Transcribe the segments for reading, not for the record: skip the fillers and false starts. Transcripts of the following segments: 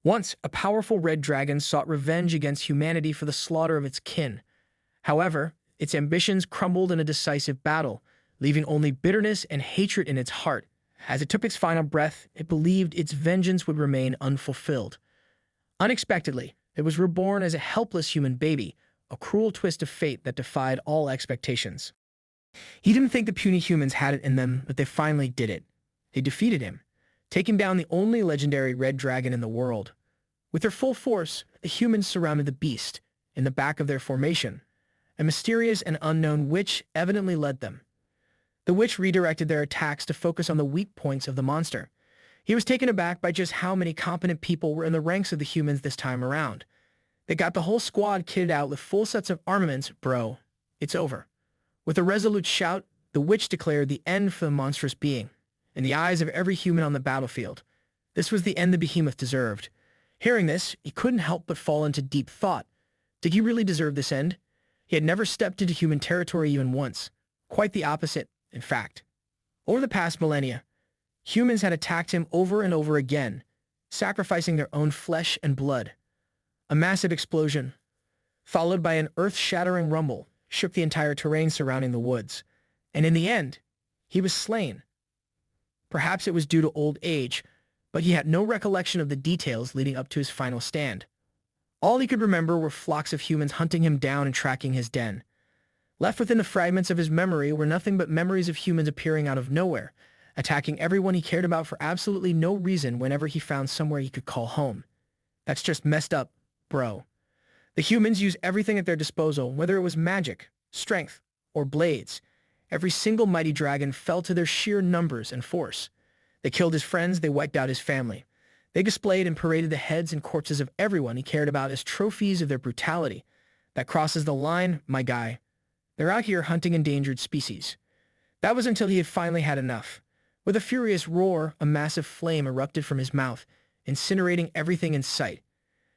Once, a powerful red dragon sought revenge against humanity for the slaughter of its kin. However, its ambitions crumbled in a decisive battle, leaving only bitterness and hatred in its heart. As it took its final breath, it believed its vengeance would remain unfulfilled. Unexpectedly, it was reborn as a helpless human baby, a cruel twist of fate that defied all expectations. He didn't think the puny humans had it in them, but they finally did it. They defeated him, taking down the only legendary red dragon in the world. With their full force, the humans surrounded the beast. In the back of their formation, a mysterious and unknown witch evidently led them. The witch redirected their attacks to focus on the weak points of the monster. He was taken aback by just how many competent people were in the ranks of the humans this time around. They got the whole squad kitted out with full sets of armaments. Bro, it's over. With a resolute shout, the witch declared the end for the monstrous being. In the eyes of every human on the battlefield, this was the end the behemoth deserved. Hearing this, he couldn't help but fall into deep thought. Did he really deserve this end? He had never stepped into human territory even once. Quite the opposite, in fact. Over the past millennia, humans had attacked him over and over again, sacrificing their own flesh and blood. A massive explosion, followed by an earth-shattering rumble, shook the entire terrain surrounding the woods. And in the end, he was slain. Perhaps it was due to old age, but he had no recollection of the details leading up to his final stand. All he could remember were flocks of humans hunting him down and tracking his den. Left within the fragments of his memory were nothing but memories of humans appearing out of nowhere, attacking everyone he cared about for absolutely no reason whenever he found somewhere he could call home. That's just messed up, bro. The humans used everything at their disposal, whether it was magic, strength, or blades. Every single mighty dragon fell to their sheer numbers and force. They killed his friends, they wiped out his family. They displayed and paraded the heads and corpses of everyone he cared about as trophies of their brutality. That crosses the line, my guy. They're out here hunting endangered species. That was until he had finally had enough. With a furious roar, a massive flame erupted from his mouth, incinerating everything in sight.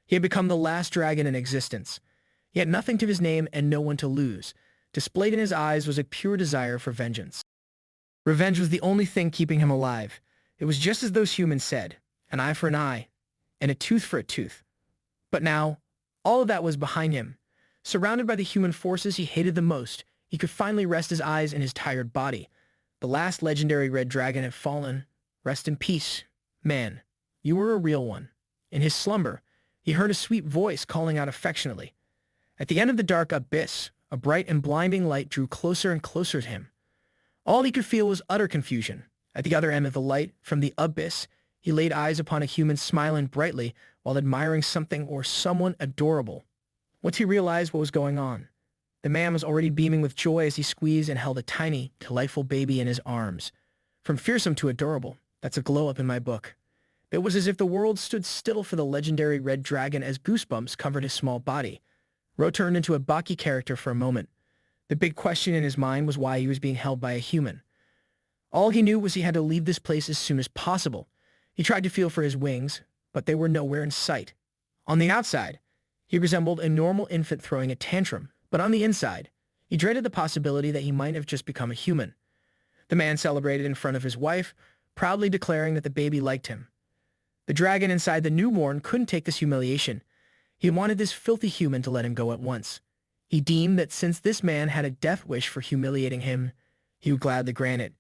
He had become the last dragon in existence. He had nothing to his name and no one to lose. Displayed in his eyes was a pure desire for vengeance. Revenge was the only thing keeping him alive. It was just as those humans said, an eye for an eye, and a tooth for a tooth. But now, all of that was behind him. Surrounded by the human forces he hated the most, he could finally rest his eyes in his tired body. The last legendary red dragon had fallen. Rest in peace, man. You were a real one. In his slumber, he heard a sweet voice calling out affectionately. At the end of the dark abyss, a bright and blinding light drew closer and closer to him. All he could feel was utter confusion. At the other end of the light, from the abyss, he laid eyes upon a human smiling brightly while admiring something or someone adorable. Once he realized what was going on, the man was already beaming with joy as he squeezed and held a tiny, delightful baby in his arms. From fearsome to adorable, that's a glow-up in my book. It was as if the world stood still for the legendary red dragon as goosebumps covered his small body. Ro turned into a Baki character for a moment. The big question in his mind was why he was being held by a human. All he knew was he had to leave this place as soon as possible. He tried to feel for his wings, but they were nowhere in sight. On the outside, he resembled a normal infant throwing a tantrum, but on the inside, he dreaded the possibility that he might have just become a human. The man celebrated in front of his wife, proudly declaring that the baby liked him. The dragon inside the newborn couldn't take this humiliation. He wanted this filthy human to let him go at once. He deemed that since this man had a death wish for humiliating him, he would gladly grant it.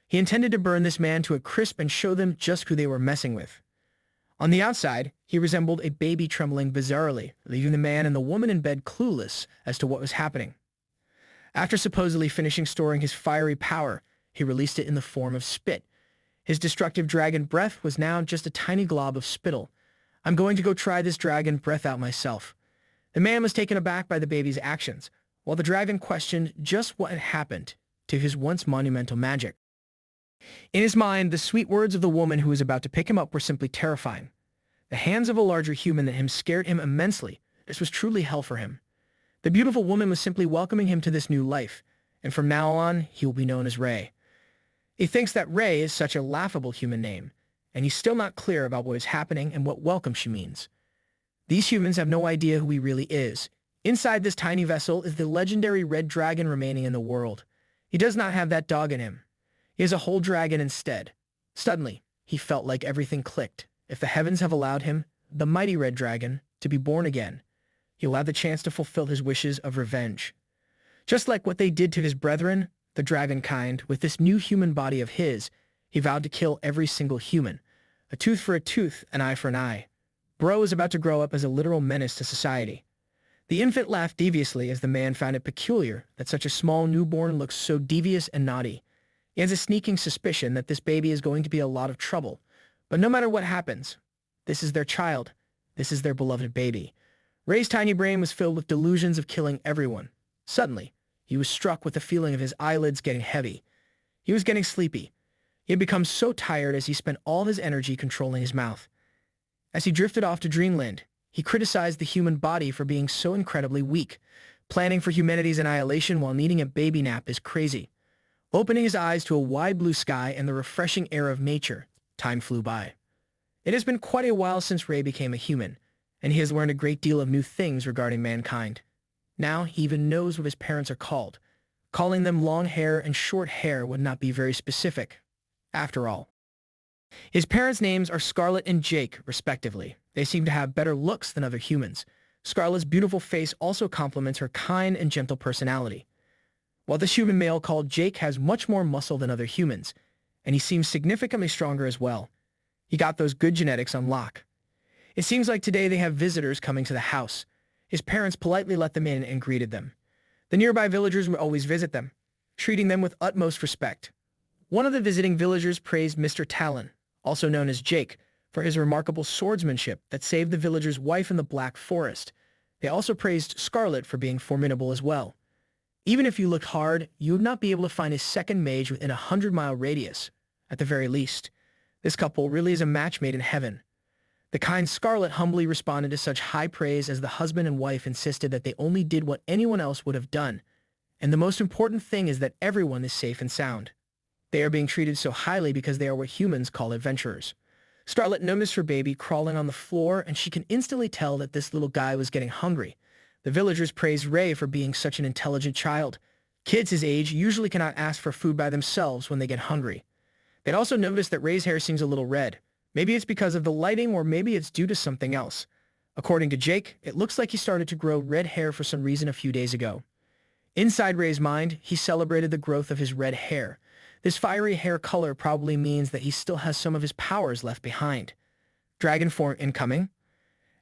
He intended to burn this man to a crisp and show them just who they were messing with. On the outside, he resembled a baby trembling bizarrely, leaving the man and the woman in bed clueless as to what was happening. After supposedly finishing storing his fiery power, he released it in the form of spit. His destructive dragon breath was now just a tiny glob of spittle. I'm going to go try this dragon breath out myself. The man was taken aback by the baby's actions, while the dragon questioned just what had happened to his once monumental magic. In his mind, the sweet words of the woman who was about to pick him up were simply terrifying. The hands of a larger human than him scared him immensely. This was truly hell for him. The beautiful woman was simply welcoming him to this new life, and from now on, he will be known as Ray. He thinks that Ray is such a laughable human name, and he's still not clear about what is happening and what welcome she means. These humans have no idea who he really is. Inside this tiny vessel is the legendary red dragon remaining in the world. He does not have that dog in him. He is a whole dragon instead. Suddenly, he felt like everything clicked. If the heavens have allowed him, the mighty red dragon, to be born again. He'll have the chance to fulfill his wishes of revenge. Just like what they did to his brethren, the dragon kind, with this new human body of his, he vowed to kill every single human. A tooth for a tooth, an eye for an eye. Bro is about to grow up as a literal menace to society. The infant laughed deviously as the man found it peculiar that such a small newborn looks so devious and naughty. He has a sneaking suspicion that this baby is going to be a lot of trouble. But no matter what happens, this is their child. This is their beloved baby. Ray's tiny brain was filled with delusions of killing everyone. Suddenly, he was struck with the feeling of his eyelids getting heavy. He was getting sleepy. He had become so tired as he spent all his energy controlling his mouth. As he drifted off to dreamland, he criticized the human body for being so incredibly weak. Planning for humanity's annihilation while needing a baby nap is crazy. Opening his eyes to a wide blue sky and the refreshing air of nature, time flew by. It has been quite a while since Ray became a human, and he has learned a great deal of new things regarding mankind. Now he even knows what his parents are called. Calling them long hair and short hair would not be very specific, after all. His parents' names are Scarlet and Jake, respectively. They seem to have better looks than other humans. Scarlet's beautiful face also complements her kind and gentle personality. While this human male called Jake has much more muscle than other humans, and he seems significantly stronger as well. He got those good genetics on lock. It seems like today they have visitors coming to the house. His parents politely let them in and greeted them. The nearby villagers would always visit them, treating them with utmost respect. One of the visiting villagers praised Mr. Talon, also known as Jake, for his remarkable swordsmanship that saved the villager's wife in the Black Forest. They also praised Scarlet for being formidable as well. Even if you looked hard, you would not be able to find a second mage within a 100-mile radius, at the very least. This couple really is a match made in heaven. The kind Scarlet humbly responded to such high praise as the husband and wife insisted that they only did what anyone else would have done. And the most important thing is that everyone is safe and sound. They are being treated so highly because they are what humans call adventurers. Scarlet noticed her baby crawling on the floor, and she can instantly tell that this little guy was getting hungry. The villagers praised Ray for being such an intelligent child. Kids his age usually cannot ask for food by themselves when they get hungry. They'd also noticed that Ray's hair seems a little red. Maybe it's because of the lighting, or maybe it's due to something else. According to Jake, it looks like he started to grow red hair for some reason a few days ago. Inside Ray's mind, he celebrated the growth of his red hair. This fiery hair color probably means that he still has some of his powers left behind. Dragon form incoming.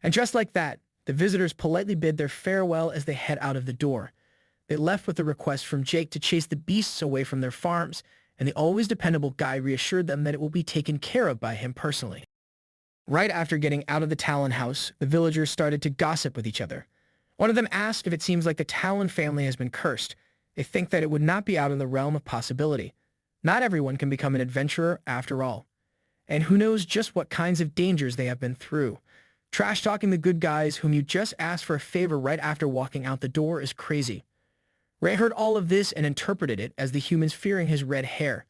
And just like that, the visitors politely bid their farewell as they head out of the door. They left with a request from Jake to chase the beasts away from their farms, and the always dependable guy reassured them that it will be taken care of by him personally. Right after getting out of the Talon house, the villagers started to gossip with each other. One of them asked if it seems like the Talon family has been cursed. They think that it would not be out of the realm of possibility. Not everyone can become an adventurer after all. And who knows just what kinds of dangers they have been through. Trash-talking the good guys whom you just asked for a favor right after walking out the door is crazy. Ray heard all of this and interpreted it as the humans fearing his red hair.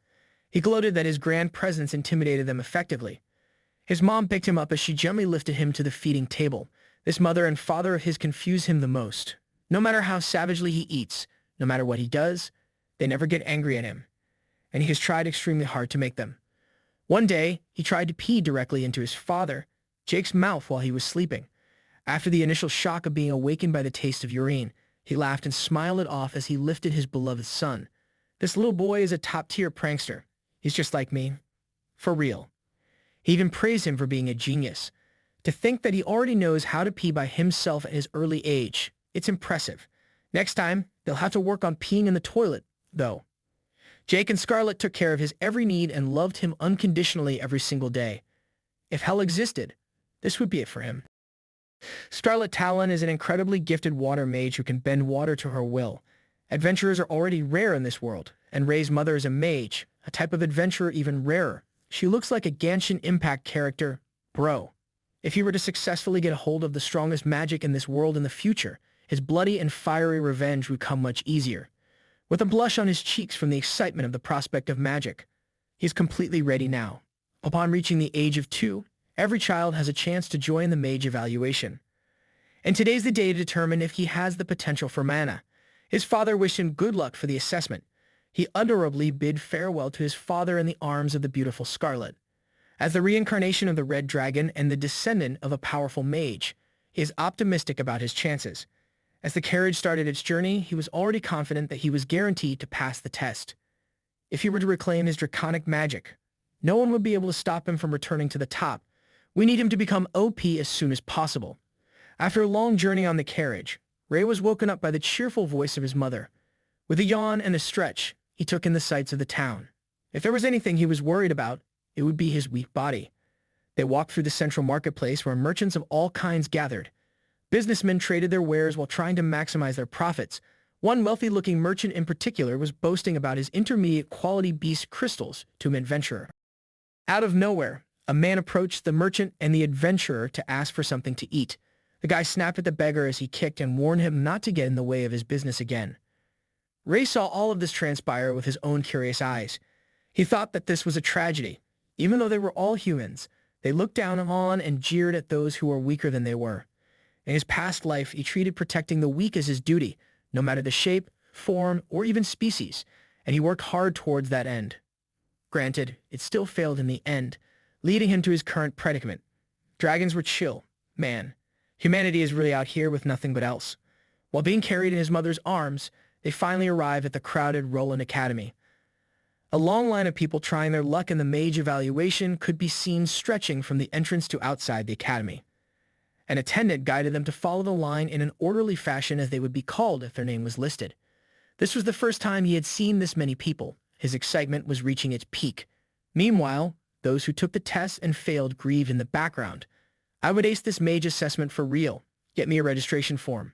He gloated that his grand presence intimidated them effectively. His mom picked him up as she gently lifted him to the feeding table. This mother and father of his confuse him the most. No matter how savagely he eats, no matter what he does, they never get angry at him. And he has tried extremely hard to make them. One day, he tried to pee directly into his father, Jake's mouth, while he was sleeping. After the initial shock of being awakened by the taste of urine, he laughed and smiled it off as he lifted his beloved son. This little boy is a top-tier prankster. He's just like me. For real. He even praised him for being a genius. To think that he already knows how to pee by himself at his early age, it's impressive. Next time, they'll have to work on peeing in the toilet, though. Jake and Scarlet took care of his every need and loved him unconditionally every single day. If hell existed, this would be it for him. Scarlet Talon is an incredibly gifted water mage who can bend water to her will. Adventurers are already rare in this world, and Ray's mother is a mage, a type of adventurer even rarer. She looks like a Genshin Impact character, Bro. If he were to successfully get a hold of the strongest magic in this world in the future, his bloody and fiery revenge would come much easier. With a blush on his cheeks from the excitement of the prospect of magic, he's completely ready now. Upon reaching the age of 2, every child has a chance to join the mage evaluation. And today's the day to determine if he has the potential for mana. His father wished him good luck for the assessment. He adorably bid farewell to his father in the arms of the beautiful Scarlet. As the reincarnation of the Red Dragon and the descendant of a powerful mage, he is optimistic about his chances. As the carriage started its journey, he was already confident that he was guaranteed to pass the test. If he were to reclaim his draconic magic, no one would be able to stop him from returning to the top. We need him to become OP as soon as possible. After a long journey on the carriage, Ray was woken up by the cheerful voice of his mother. With a yawn and a stretch, he took in the sights of the town. If there was anything he was worried about, it would be his weak body. They walked through the central marketplace where merchants of all kinds gathered. Businessmen traded their wares while trying to maximize their profits. One wealthy-looking merchant in particular was boasting about his intermediate quality beast crystals to an adventurer. Out of nowhere, a man approached the merchant and the adventurer to ask for something to eat. The guy snapped at the beggar as he kicked and warned him not to get in the way of his business again. Ray saw all of this transpire with his own curious eyes. He thought that this was a tragedy. Even though they were all humans, they looked down on and jeered at those who were weaker than they were. In his past life, he treated protecting the weak as his duty, no matter the shape, form, or even species, and he worked hard towards that end. Granted, it still failed in the end, leading him to his current predicament. Dragons were chill. Man, humanity is really out here with nothing but else. While being carried in his mother's arms, they finally arrived at the crowded Roland Academy. A long line of people trying their luck in the mage evaluation could be seen stretching from the entrance to outside the academy. An attendant guided them to follow the line in an orderly fashion as they would be called if their name was listed. This was the first time he had seen this many people. His excitement was reaching its peak. Meanwhile, those who took the tests and failed grieved in the background. I would ace this mage assessment for real. Get me a registration form.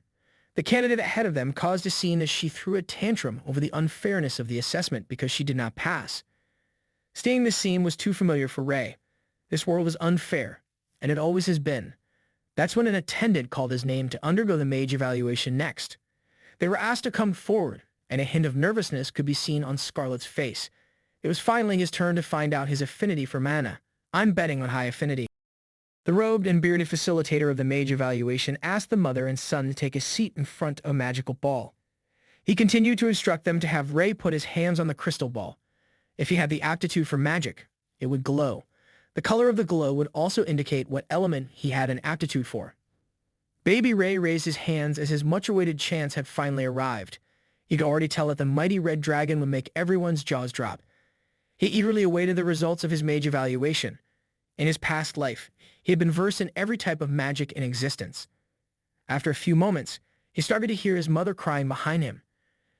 The candidate ahead of them caused a scene as she threw a tantrum over the unfairness of the assessment because she did not pass. Seeing this scene was too familiar for Ray. This world is unfair, and it always has been. That's when an attendant called his name to undergo the mage evaluation next. They were asked to come forward, and a hint of nervousness could be seen on Scarlet's face. It was finally his turn to find out his affinity for mana. I'm betting on high affinity. The robed and bearded facilitator of the mage evaluation asked the mother and son to take a seat in front of a magical ball. He continued to instruct them to have Ray put his hands on the crystal ball. If he had the aptitude for magic, it would glow. The color of the glow would also indicate what element he had an aptitude for. Baby Ray raised his hands as his much-awaited chance had finally arrived. He could already tell that the mighty red dragon would make everyone's jaws drop. He eagerly awaited the results of his mage evaluation. In his past life, he had been versed in every type of magic in existence. After a few moments, he started to hear his mother crying behind him.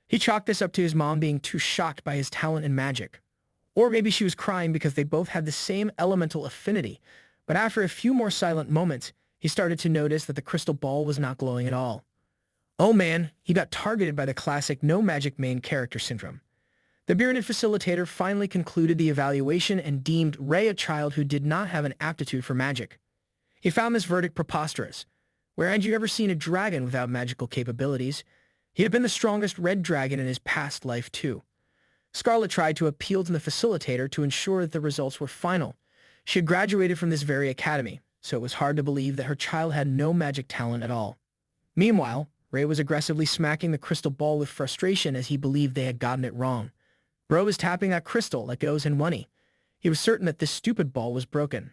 He chalked this up to his mom being too shocked by his talent in magic. Or maybe she was crying because they both had the same elemental affinity, but after a few more silent moments, he started to notice that the crystal ball was not glowing at all. Oh man, he got targeted by the classic no magic main character syndrome. The bearded facilitator finally concluded the evaluation and deemed Ray a child who did not have an aptitude for magic. He found this verdict preposterous. Where had you ever seen a dragon without magical capabilities? He had been the strongest red dragon in his past life too. Scarlet tried to appeal to the facilitator to ensure that the results were final. She had graduated from this very academy, so it was hard to believe that her child had no magic talent at all. Meanwhile, Ray was aggressively smacking the crystal ball with frustration as he believed they had gotten it wrong. Bro was tapping that crystal like it was in money. He was certain that this stupid ball was broken.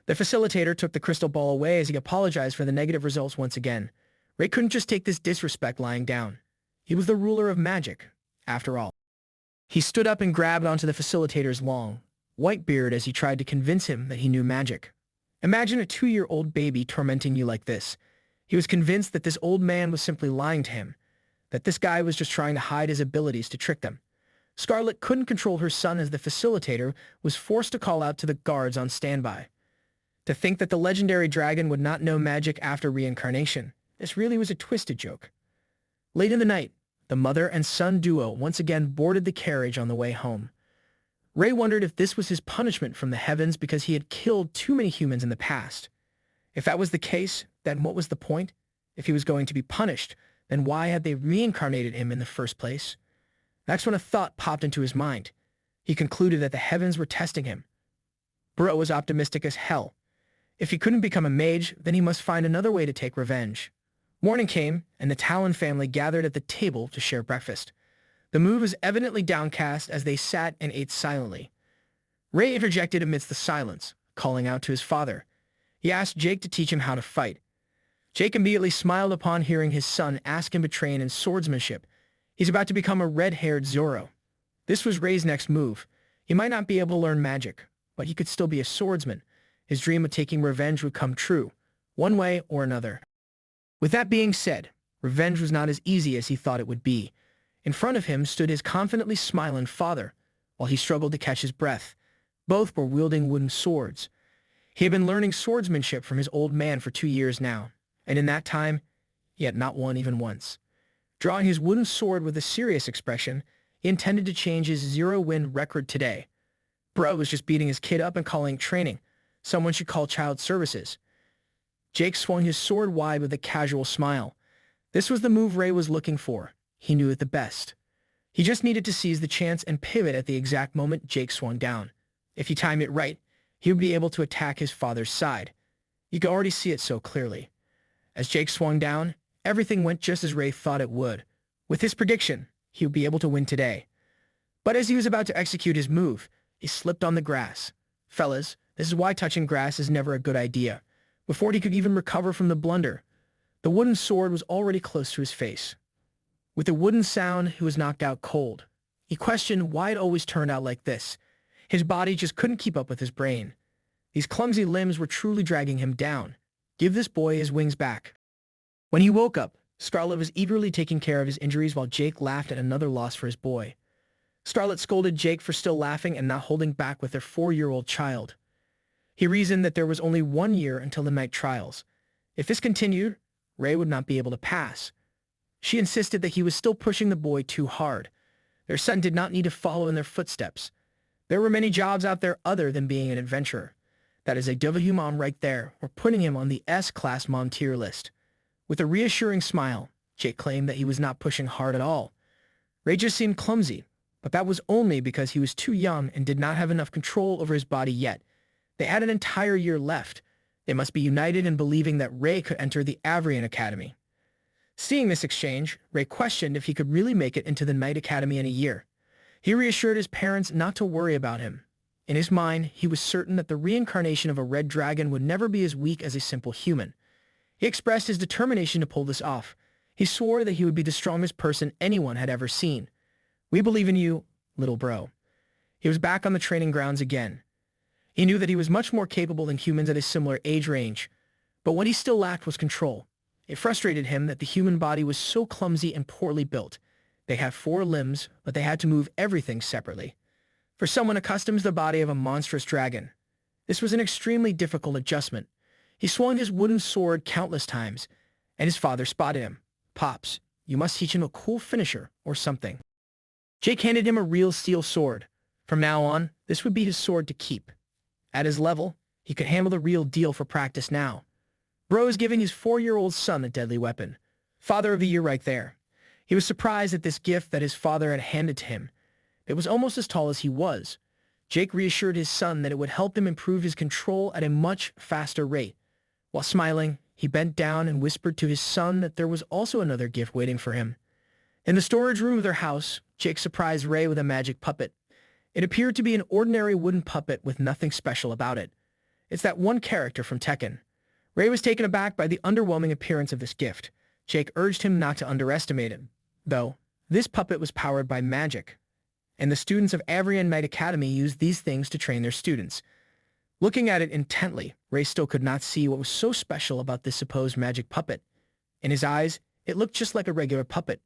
The facilitator took the crystal ball away as he apologized for the negative results once again. Ray couldn't just take this disrespect lying down. He was the ruler of magic, after all. He stood up and grabbed onto the facilitator's long, white beard as he tried to convince him that he knew magic. Imagine a 2-year-old baby tormenting you like this. He was convinced that this old man was simply lying to him, that this guy was just trying to hide his abilities to trick them. Scarlet couldn't control her son as the facilitator was forced to call out to the guards on standby. To think that the legendary dragon would not know magic after reincarnation, this really was a twisted joke. Late in the night, the mother and son duo once again boarded the carriage on the way home. Ray wondered if this was his punishment from the heavens because he had killed too many humans in the past. If that was the case, then what was the point? If he was going to be punished, then why had they reincarnated him in the first place? That's when a thought popped into his mind. He concluded that the heavens were testing him. Bro was optimistic as hell. If he couldn't become a mage, then he must find another way to take revenge. Morning came, and the Talon family gathered at the table to share breakfast. The mood was evidently downcast as they sat and ate silently. Ray interjected amidst the silence, calling out to his father. He asked Jake to teach him how to fight. Jake immediately smiled upon hearing his son ask him to train in swordsmanship. He's about to become a red-haired Zorro. This was Ray's next move. He might not be able to learn magic, but he could still be a swordsman. His dream of taking revenge would come true, one way or another. With that being said, revenge was not as easy as he thought it would be. In front of him stood his confidently smiling father, while he struggled to catch his breath. Both were wielding wooden swords. He had been learning swordsmanship from his old man for 2 years now, and in that time, he had not won even once. Drawing his wooden sword with a serious expression, he intended to change his zero-win record today. Bro was just beating his kid up and calling it training. Someone should call child services. Jake swung his sword wide with a casual smile. This was the move Ray was looking for. He knew it the best. He just needed to seize the chance and pivot at the exact moment Jake swung down. If he timed it right, he would be able to attack his father's side. You could already see it so clearly. As Jake swung down, everything went just as Ray thought it would. With his prediction, he would be able to win today. But as he was about to execute his move, he slipped on the grass. Fellas, this is why touching grass is never a good idea. Before he could even recover from the blunder, the wooden sword was already close to his face. With a wooden sound, he was knocked out cold. He questioned why it always turned out like this. His body just couldn't keep up with his brain. These clumsy limbs were truly dragging him down. Give this boy his wings back. When he woke up, Scarlet was eagerly taking care of his injuries while Jake laughed at another loss for his boy. Scarlet scolded Jake for still laughing and not holding back with their 4-year-old child. He reasoned that there was only 1 year until the night trials. If this continued, Ray would not be able to pass. She insisted that he was still pushing the boy too hard. Their son did not need to follow in their footsteps. There were many jobs out there other than being an adventurer. That is a W mom right there. We're putting him on the S-class mom tier list. With a reassuring smile, Jake claimed that he was not pushing hard at all. Ray just seemed clumsy, but that was only because he was too young and did not have enough control over his body yet. They had an entire year left. They must be united in believing that Ray could enter the Avrian Academy. Seeing this exchange, Ray questioned if he could really make it into the Night Academy in a year. He reassured his parents not to worry about him. In his mind, he was certain that the reincarnation of a red dragon would never be as weak as a simple human. He expressed his determination to pull this off. He swore that he would be the strongest person anyone had ever seen. We believe in you, little bro. He was back on the training grounds again. He knew that he was much more capable than humans at a similar age range, but what he still lacked was control. It frustrated him that the human body was so clumsy and poorly built. They had 4 limbs, but they had to move everything separately. For someone accustomed to the body of a monstrous dragon, this was an extremely difficult adjustment. He swung his wooden sword countless times, and his father spotted him. Pops, you must teach him a cool finisher or something. Jake handed him a real steel sword. From now on, this would be his sword to keep. At his level, he could handle the real deal for practice now. Bro is giving his 4-year-old son a deadly weapon. Father of the year right there. He was surprised at this gift that his father had handed to him. It was almost as tall as he was. Jake reassured his son that it would help him improve his control at a much faster rate. While smiling, he bent down and whispered to his son that there was also another gift waiting for him. In the storage room of their house, Jake surprised Ray with a magic puppet. It appeared to be an ordinary wooden puppet with nothing special about it. It's that one character from Tekken. Ray was taken aback by the underwhelming appearance of this gift. Jake urged him not to underestimate him. Though, this puppet was powered by magic, and the students of Avrian Night Academy used these things to train their students. Looking at it intently, Ray still could not see what was so special about this supposed magic puppet. In his eyes, it looked just like a regular puppet.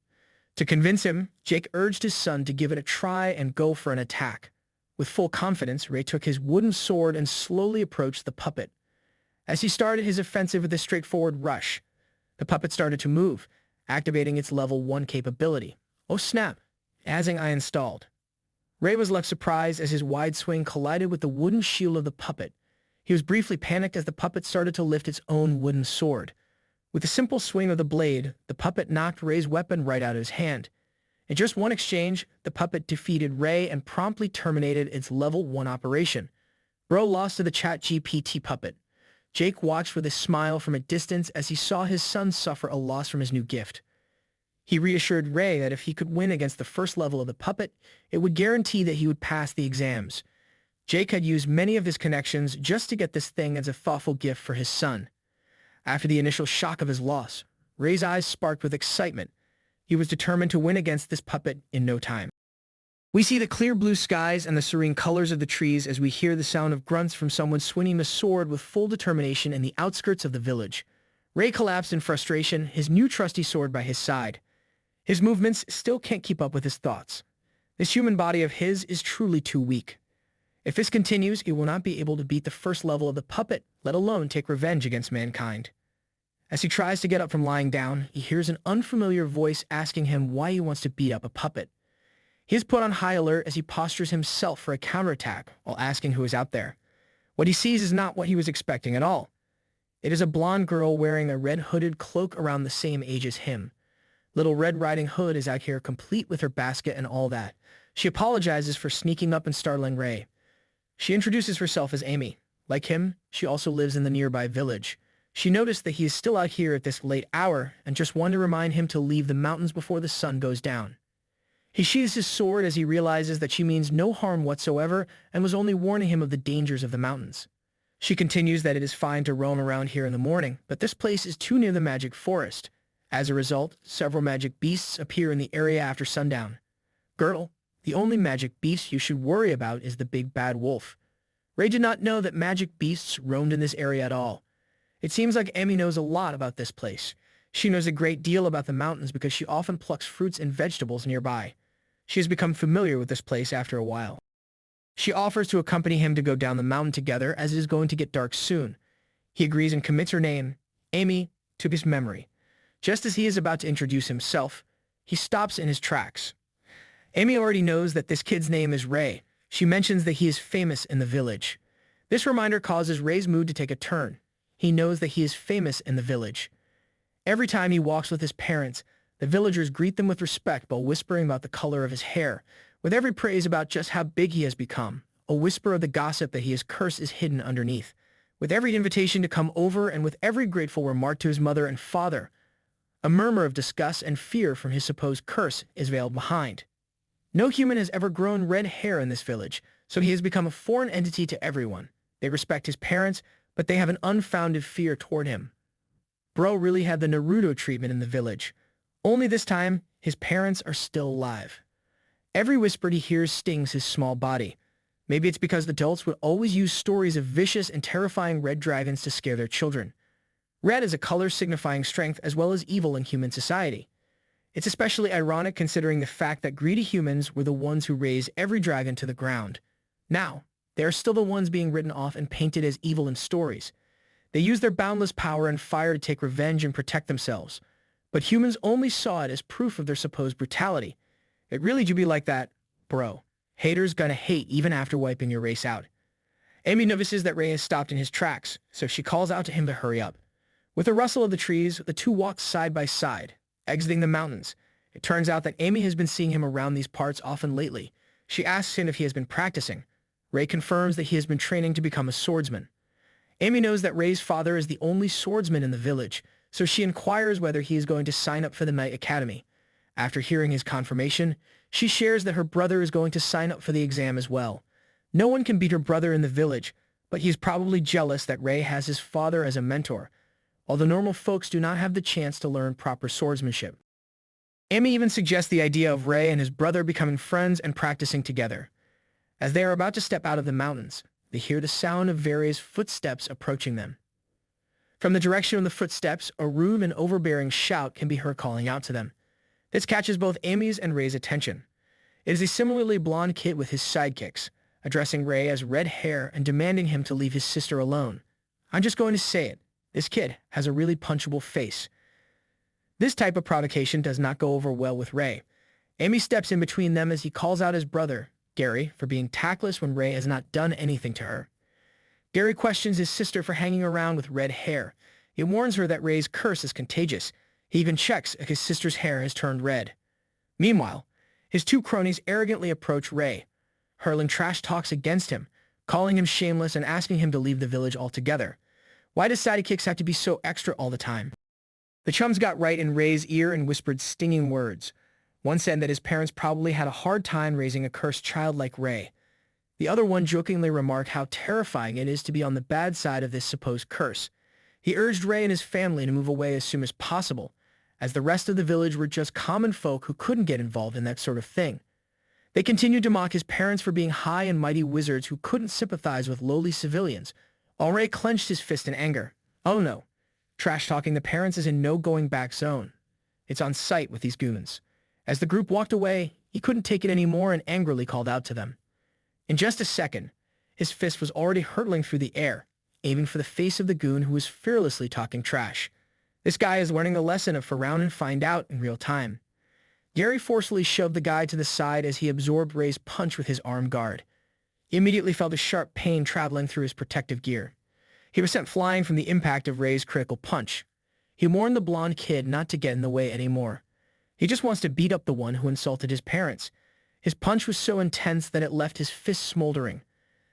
To convince him, Jake urged his son to give it a try and go for an attack. With full confidence, Ray took his wooden sword and slowly approached the puppet. As he started his offensive with a straightforward rush, the puppet started to move, activating its level 1 capability. Oh snap! As I installed. Ray was left surprised as his wide swing collided with the wooden shield of the puppet. He was briefly panicked as the puppet started to lift its own wooden sword. With a simple swing of the blade, the puppet knocked Ray's weapon right out of his hand. In just one exchange, the puppet defeated Ray and promptly terminated its level 1 operation. Bro lost to the ChatGPT puppet. Jake watched with a smile from a distance as he saw his son suffer a loss from his new gift. He reassured Ray that if he could win against the first level of the puppet, it would guarantee that he would pass the exams. Jake had used many of his connections just to get this thing as a thoughtful gift for his son. After the initial shock of his loss, Ray's eyes sparked with excitement. He was determined to win against this puppet in no time. We see the clear blue skies and the serene colors of the trees as we hear the sound of grunts from someone swinging a sword with full determination in the outskirts of the village. Ray collapsed in frustration, his new trusty sword by his side. His movements still can't keep up with his thoughts. This human body of his is truly too weak. If this continues, he will not be able to beat the first level of the puppet, let alone take revenge against mankind. As he tries to get up from lying down, he hears an unfamiliar voice asking him why he wants to beat up a puppet. He is put on high alert as he postures himself for a counterattack while asking who is out there. What he sees is not what he was expecting at all. It is a blonde girl wearing a red hooded cloak around the same age as him. Little Red Riding Hood is out here complete with her basket and all that. She apologizes for sneaking up and startling Ray. She introduces herself as Amy. Like him, she also lives in the nearby village. She noticed that he is still out here at this late hour and just wanted to remind him to leave the mountains before the sun goes down. He sheathes his sword as he realizes that she means no harm whatsoever and was only warning him of the dangers of the mountains. She continues that it is fine to roam around here in the morning, but this place is too near the magic forest. As a result, several magic beasts appear in the area after sundown. Girdle, the only magic beast you should worry about is the big bad wolf. Ray did not know that magic beasts roamed in this area at all. It seems like Amy knows a lot about this place. She knows a great deal about the mountains because she often plucks fruits and vegetables nearby. She has become familiar with this place after a while. She offers to accompany him to go down the mountain together as it is going to get dark soon. He agrees and commits her name, Amy, to his memory. Just as he is about to introduce himself, he stops in his tracks. Amy already knows that this kid's name is Ray. She mentions that he is famous in the village. This reminder causes Ray's mood to take a turn. He knows that he is famous in the village. Every time he walks with his parents, the villagers greet them with respect while whispering about the color of his hair, with every praise about just how big he has become. A whisper of the gossip that he is cursed is hidden underneath. With every invitation to come over and with every grateful remark to his mother and father, a murmur of disgust and fear from his supposed curse is veiled behind. No human has ever grown red hair in this village, so he has become a foreign entity to everyone. They respect his parents, but they have an unfounded fear toward him. Bro really had the Naruto treatment in the village. Only this time, his parents are still alive. Every whisper he hears stings his small body. Maybe it's because adults would always use stories of vicious and terrifying red dragons to scare their children. Red is a color signifying strength as well as evil in human society. It's especially ironic considering the fact that greedy humans were the ones who raised every dragon to the ground. Now, they are still the ones being written off and painted as evil in stories. They use their boundless power and fire to take revenge and protect themselves. But humans only saw it as proof of their supposed brutality. It really do be like that, bro. Haters gonna hate even after wiping your race out. Amy notices that Ray has stopped in his tracks, so she calls out to him to hurry up. With a rustle of the trees, the two walk side by side, exiting the mountains. It turns out that Amy has been seeing him around these parts often lately. She asks him if he has been practicing. Ray confirms that he has been training to become a swordsman. Amy knows that Ray's father is the only swordsman in the village, so she inquires whether he is going to sign up for the Knight Academy. After hearing his confirmation, she shares that her brother is going to sign up for the exam as well. No one can beat her brother in the village, but he is probably jealous that Ray has his father as a mentor, although normal folks do not have the chance to learn proper swordsmanship. Amy even suggests the idea of Ray and his brother becoming friends and practicing together. As they are about to step out of the mountains, they hear the sound of various footsteps approaching them. From the direction of the footsteps, a rude and overbearing shout can be heard calling out to them. This catches both Amy's and Ray's attention. It is a similarly blonde kid with his sidekicks, addressing Ray as red hair and demanding him to leave his sister alone. I'm just going to say it. This kid has a really punchable face. This type of provocation does not go over well with Ray. Amy steps in between them as he calls out his brother, Gary, for being tactless when Ray has not done anything to her. Gary questions his sister for hanging around with red hair. He warns her that Ray's curse is contagious. He even checks if his sister's hair has turned red. Meanwhile, his two cronies arrogantly approach Ray, hurling trash talks against him, calling him shameless and asking him to leave the village altogether. Why does sidekicks have to be so extra all the time? The chums got right in Ray's ear and whispered stinging words. One said that his parents probably had a hard time raising a cursed child like Ray. The other one jokingly remarked how terrifying it is to be on the bad side of this supposed curse. He urged Rei and his family to move away as soon as possible, as the rest of the village were just common folk who couldn't get involved in that sort of thing. They continued to mock his parents for being high and mighty wizards who couldn't sympathize with lowly civilians, while Rei clenched his fist in anger. Oh no, trash-talking the parents is in no going-back zone. It's on sight with these goons. As the group walked away, he couldn't take it anymore and angrily called out to them. In just a second, his fist was already hurtling through the air, aiming for the face of the goon who was fearlessly talking trash. This guy is learning the lesson of frown and find out in real time. Gary forcefully shoved the guy to the side as he absorbed Rei's punch with his arm guard. He immediately felt a sharp pain traveling through his protective gear. He was sent flying from the impact of Rei's critical punch. He warned the blonde kid not to get in the way anymore. He just wants to beat up the one who insulted his parents. His punch was so intense that it left his fist smoldering.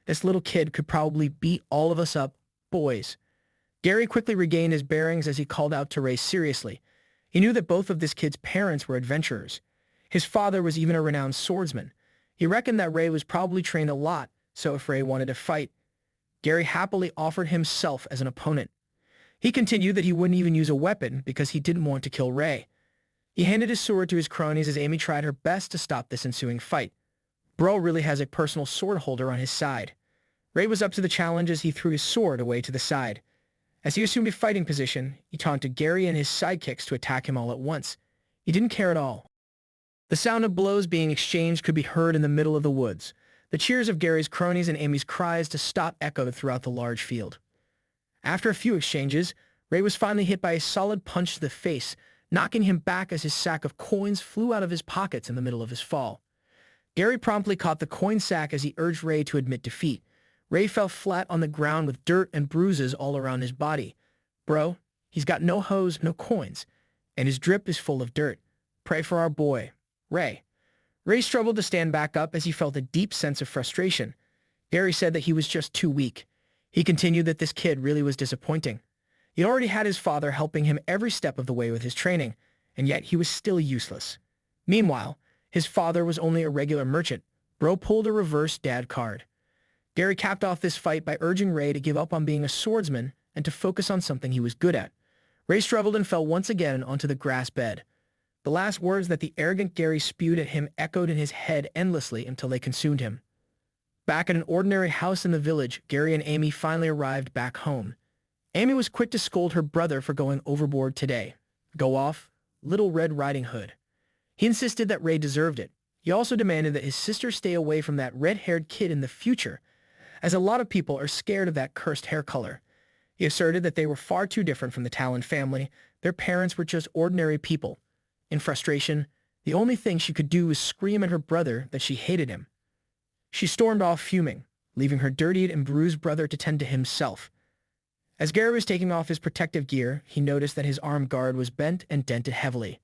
This little kid could probably beat all of us up, boys. Gary quickly regained his bearings as he called out to Rei seriously. He knew that both of this kid's parents were adventurers. His father was even a renowned swordsman. He reckoned that Rei was probably trained a lot, so if Rei wanted to fight, Gary happily offered himself as an opponent. He continued that he wouldn't even use a weapon because he didn't want to kill Rei. He handed his sword to his cronies as Amy tried her best to stop this ensuing fight. Bro really has a personal sword holder on his side. Rei was up to the challenge as he threw his sword away to the side. As he assumed a fighting position, he taunted Gary and his sidekicks to attack him all at once. He didn't care at all. The sound of blows being exchanged could be heard in the middle of the woods. The cheers of Gary's cronies and Amy's cries to stop echoed throughout the large field. After a few exchanges, Rei was finally hit by a solid punch to the face, knocking him back as his sack of coins flew out of his pockets in the middle of his fall. Gary promptly caught the coin sack as he urged Rei to admit defeat. Rei fell flat on the ground with dirt and bruises all around his body. Bro, he's got no hose, no coins, and his drip is full of dirt. Pray for our boy, Rei. Rei struggled to stand back up as he felt a deep sense of frustration. Gary said that he was just too weak. He continued that this kid really was disappointing. He already had his father helping him every step of the way with his training, and yet he was still useless. Meanwhile, his father was only a regular merchant. Bro pulled a reverse dad card. Gary capped off this fight by urging Rei to give up on being a swordsman and to focus on something he was good at. Rei struggled and fell once again onto the grass bed. The last words that the arrogant Gary spewed at him echoed in his head endlessly until they consumed him. Back at an ordinary house in the village, Gary and Amy finally arrived back home. Amy was quick to scold her brother for going overboard today. Go off, Little Red Riding Hood. He insisted that Rei deserved it. He also demanded that his sister stay away from that red-haired kid in the future, as a lot of people are scared of that cursed hair color. He asserted that they were far too different from the Talon family. Their parents were just ordinary people. In frustration, the only thing she could do was scream at her brother that she hated him. She stormed off fuming, leaving her dirtied and bruised brother to tend to himself. As Gary was taking off his protective gear, he noticed that his arm guard was bent and dented heavily.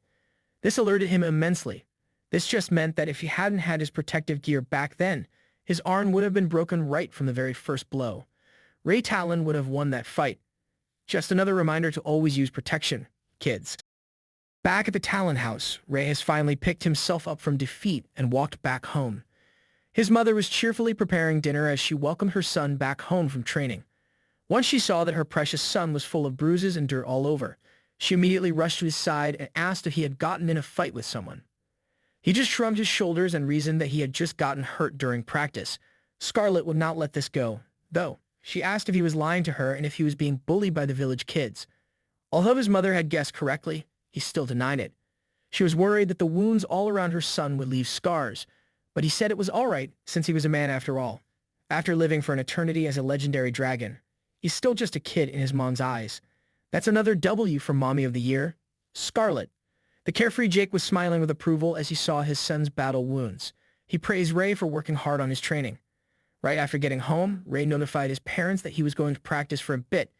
This alerted him immensely. This just meant that if he hadn't had his protective gear back then, his arm would have been broken right from the very first blow. Rei Talon would have won that fight. Just another reminder to always use protection, kids. Back at the Talon house, Rei has finally picked himself up from defeat and walked back home. His mother was cheerfully preparing dinner as she welcomed her son back home from training. Once she saw that her precious son was full of bruises and dirt all over, she immediately rushed to his side and asked if he had gotten in a fight with someone. He just shrugged his shoulders and reasoned that he had just gotten hurt during practice. Scarlet would not let this go, though. She asked if he was lying to her and if he was being bullied by the village kids. Although his mother had guessed correctly, he still denied it. She was worried that the wounds all around her son would leave scars, but he said it was all right since he was a man after all. After living for an eternity as a legendary dragon, he's still just a kid in his mom's eyes. That's another W for Mommy of the Year, Scarlet. The carefree Jake was smiling with approval as he saw his son's battle wounds. He praised Rei for working hard on his training. Right after getting home, Rei notified his parents that he was going to practice for a bit.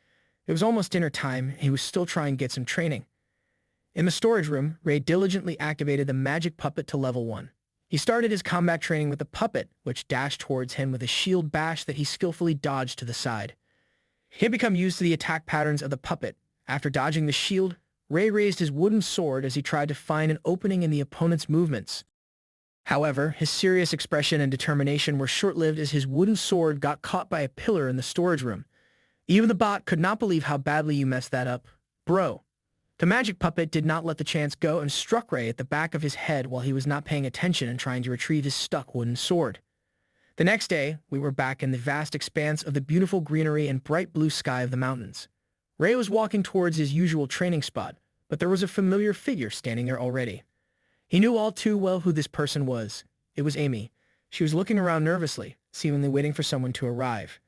It was almost dinner time, and he was still trying to get some training. In the storage room, Rei diligently activated the magic puppet to level 1. He started his combat training with the puppet, which dashed towards him with a shield bash that he skillfully dodged to the side. He had become used to the attack patterns of the puppet. After dodging the shield, Rei raised his wooden sword as he tried to find an opening in the opponent's movements. However, his serious expression and determination were short-lived as his wooden sword got caught by a pillar in the storage room. Even the bot could not believe how badly you messed that up. Bro. The magic puppet did not let the chance go and struck Ray at the back of his head while he was not paying attention and trying to retrieve his stuck wooden sword. The next day, we were back in the vast expanse of the beautiful greenery and bright blue sky of the mountains. Ray was walking towards his usual training spot, but there was a familiar figure standing there already. He knew all too well who this person was. It was Amy. She was looking around nervously, seemingly waiting for someone to arrive.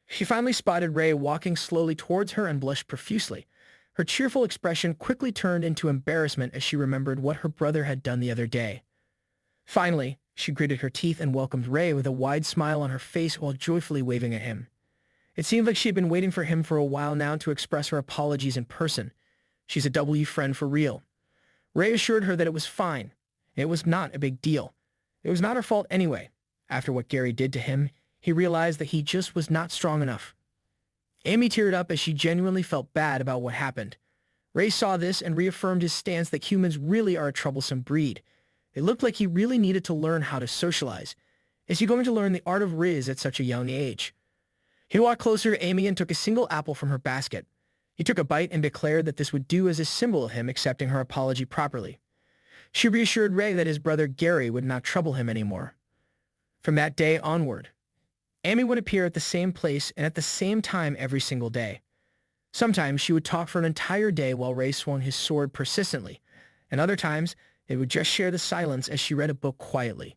She finally spotted Ray walking slowly towards her and blushed profusely. Her cheerful expression quickly turned into embarrassment as she remembered what her brother had done the other day. Finally, she gritted her teeth and welcomed Ray with a wide smile on her face while joyfully waving at him. It seemed like she had been waiting for him for a while now to express her apologies in person. She's a W friend for real. Ray assured her that it was fine. It was not a big deal. It was not her fault anyway. After what Gary did to him, he realized that he just was not strong enough. Amy teared up as she genuinely felt bad about what happened. Ray saw this and reaffirmed his stance that humans really are a troublesome breed. It looked like he really needed to learn how to socialize. Is he going to learn the art of Riz at such a young age? He walked closer to Amy and took a single apple from her basket. He took a bite and declared that this would do as a symbol of him accepting her apology properly. She reassured Ray that his brother Gary would not trouble him anymore. From that day onward, Amy would appear at the same place and at the same time every single day. Sometimes she would talk for an entire day while Ray swung his sword persistently, and other times they would just share the silence as she read a book quietly.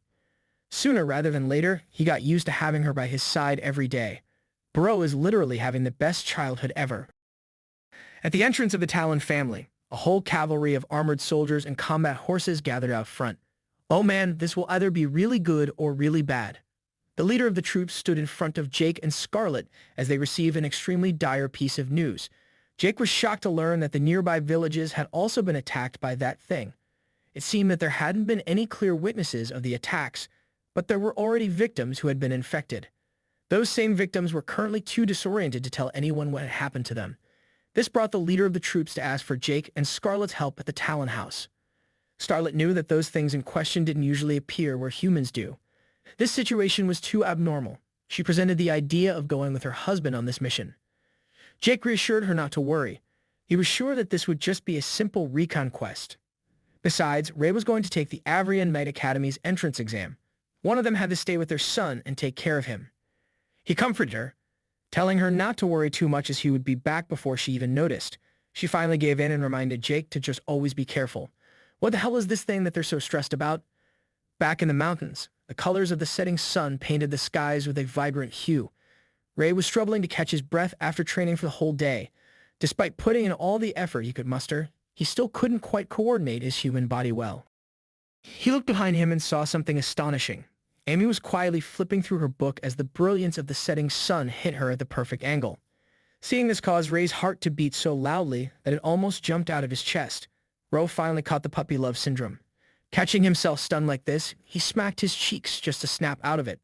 Sooner rather than later, he got used to having her by his side every day. Bro is literally having the best childhood ever. At the entrance of the Talon family, a whole cavalry of armored soldiers and combat horses gathered out front. Oh man, this will either be really good or really bad. The leader of the troops stood in front of Jake and Scarlet as they received an extremely dire piece of news. Jake was shocked to learn that the nearby villages had also been attacked by that thing. It seemed that there hadn't been any clear witnesses of the attacks, but there were already victims who had been infected. Those same victims were currently too disoriented to tell anyone what had happened to them. This brought the leader of the troops to ask for Jake and Scarlet's help at the Talon house. Scarlet knew that those things in question didn't usually appear where humans do. This situation was too abnormal. She presented the idea of going with her husband on this mission. Jake reassured her not to worry. He was sure that this would just be a simple recon quest. Besides, Ray was going to take the Avrian Knight Academy's entrance exam. One of them had to stay with their son and take care of him. He comforted her, telling her not to worry too much as he would be back before she even noticed. She finally gave in and reminded Jake to just always be careful. What the hell is this thing that they're so stressed about? Back in the mountains, the colors of the setting sun painted the skies with a vibrant hue. Ray was struggling to catch his breath after training for the whole day. Despite putting in all the effort he could muster, he still couldn't quite coordinate his human body well. He looked behind him and saw something astonishing. Amy was quietly flipping through her book as the brilliance of the setting sun hit her at the perfect angle. Seeing this caused Ray's heart to beat so loudly that it almost jumped out of his chest. Ro finally caught the puppy love syndrome. Catching himself stunned like this, he smacked his cheeks just to snap out of it.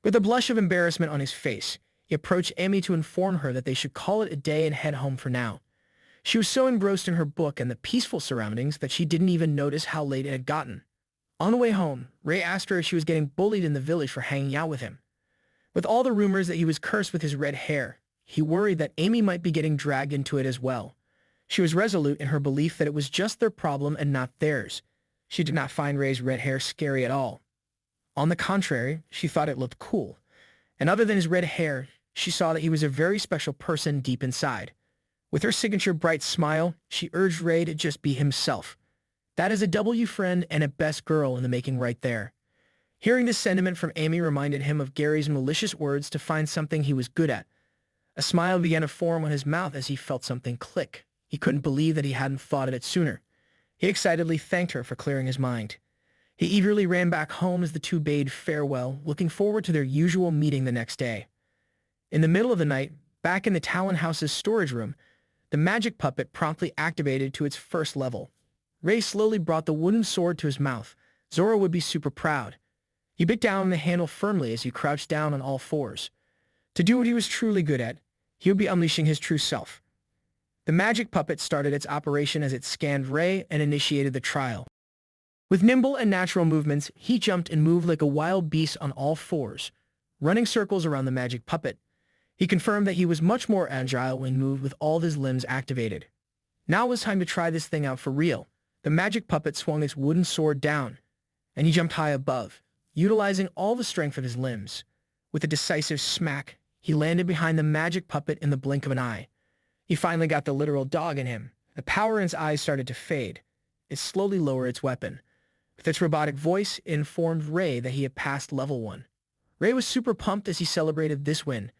With a blush of embarrassment on his face, he approached Amy to inform her that they should call it a day and head home for now. She was so engrossed in her book and the peaceful surroundings that she didn't even notice how late it had gotten. On the way home, Ray asked her if she was getting bullied in the village for hanging out with him. With all the rumors that he was cursed with his red hair, he worried that Amy might be getting dragged into it as well. She was resolute in her belief that it was just their problem and not theirs. She did not find Ray's red hair scary at all. On the contrary, she thought it looked cool. And other than his red hair, she saw that he was a very special person deep inside. With her signature bright smile, she urged Ray to just be himself. That is a W friend and a best girl in the making right there. Hearing this sentiment from Amy reminded him of Gary's malicious words to find something he was good at. A smile began to form on his mouth as he felt something click. He couldn't believe that he hadn't thought of it sooner. He excitedly thanked her for clearing his mind. He eagerly ran back home as the two bade farewell, looking forward to their usual meeting the next day. In the middle of the night, back in the Talon House's storage room, the magic puppet promptly activated to its first level. Ray slowly brought the wooden sword to his mouth. Zora would be super proud. He bit down on the handle firmly as he crouched down on all fours. To do what he was truly good at, he would be unleashing his true self. The magic puppet started its operation as it scanned Ray and initiated the trial. With nimble and natural movements, he jumped and moved like a wild beast on all fours, running circles around the magic puppet. He confirmed that he was much more agile when moved with all of his limbs activated. Now it was time to try this thing out for real. The magic puppet swung its wooden sword down, and he jumped high above, utilizing all the strength of his limbs. With a decisive smack, he landed behind the magic puppet in the blink of an eye. He finally got the literal dog in him. The power in its eyes started to fade. It slowly lowered its weapon. With its robotic voice, it informed Ray that he had passed level 1. Ray was super pumped as he celebrated this win.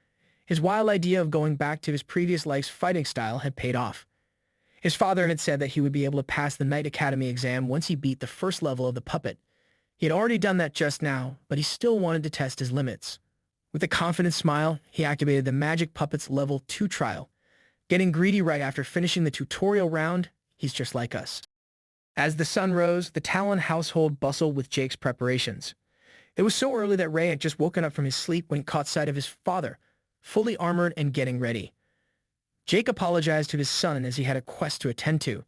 His wild idea of going back to his previous life's fighting style had paid off. His father had said that he would be able to pass the Knight Academy exam once he beat the first level of the puppet. He had already done that just now, but he still wanted to test his limits. With a confident smile, he activated the magic puppet's level 2 trial. Getting greedy right after finishing the tutorial round, he's just like us. As the sun rose, the Talon household bustled with Jake's preparations. It was so early that Ray had just woken up from his sleep when he caught sight of his father, fully armored and getting ready. Jake apologized to his son as he had a quest to attend to.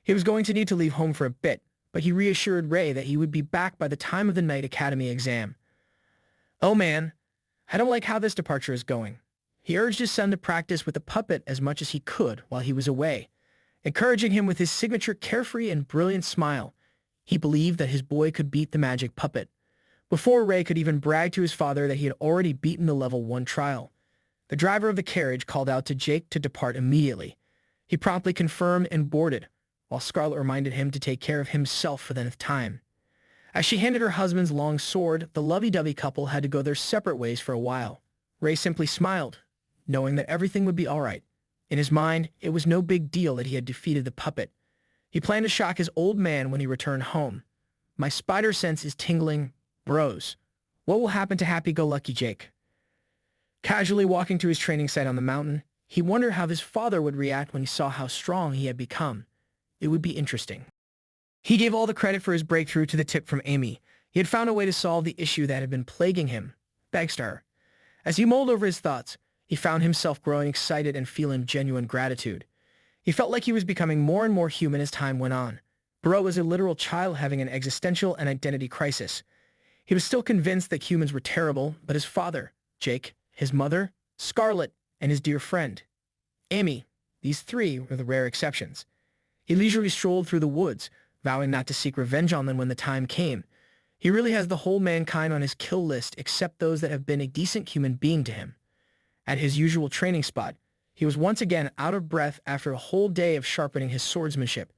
He was going to need to leave home for a bit, but he reassured Ray that he would be back by the time of the Knight Academy exam. "Oh man, I don't like how this departure is going." He urged his son to practice with the puppet as much as he could while he was away, encouraging him with his signature carefree and brilliant smile. He believed that his boy could beat the magic puppet. Before Ray could even brag to his father that he had already beaten the level 1 trial, the driver of the carriage called out to Jake to depart immediately. He promptly confirmed and boarded, while Scarlet reminded him to take care of himself for the nth time. As she handed her husband's long sword, the lovey-dovey couple had to go their separate ways for a while. Ray simply smiled, knowing that everything would be all right. In his mind, it was no big deal that he had defeated the puppet. He planned to shock his old man when he returned home. "My spider sense is tingling, bros. What will happen to happy-go-lucky Jake?" Casually walking to his training site on the mountain, he wondered how his father would react when he saw how strong he had become. It would be interesting. He gave all the credit for his breakthrough to the tip from Amy. He had found a way to solve the issue that had been plaguing him, thanks to her. As he mulled over his thoughts, he found himself growing excited and feeling genuine gratitude. He felt like he was becoming more and more human as time went on. Bro was a literal child having an existential and identity crisis. He was still convinced that humans were terrible, but his father, Jake, his mother, Scarlet, and his dear friend, Amy, these three were the rare exceptions. He leisurely strolled through the woods, vowing not to seek revenge on them when the time came. He really has the whole mankind on his kill list except those that have been a decent human being to him. At his usual training spot, he was once again out of breath after a whole day of sharpening his swordsmanship.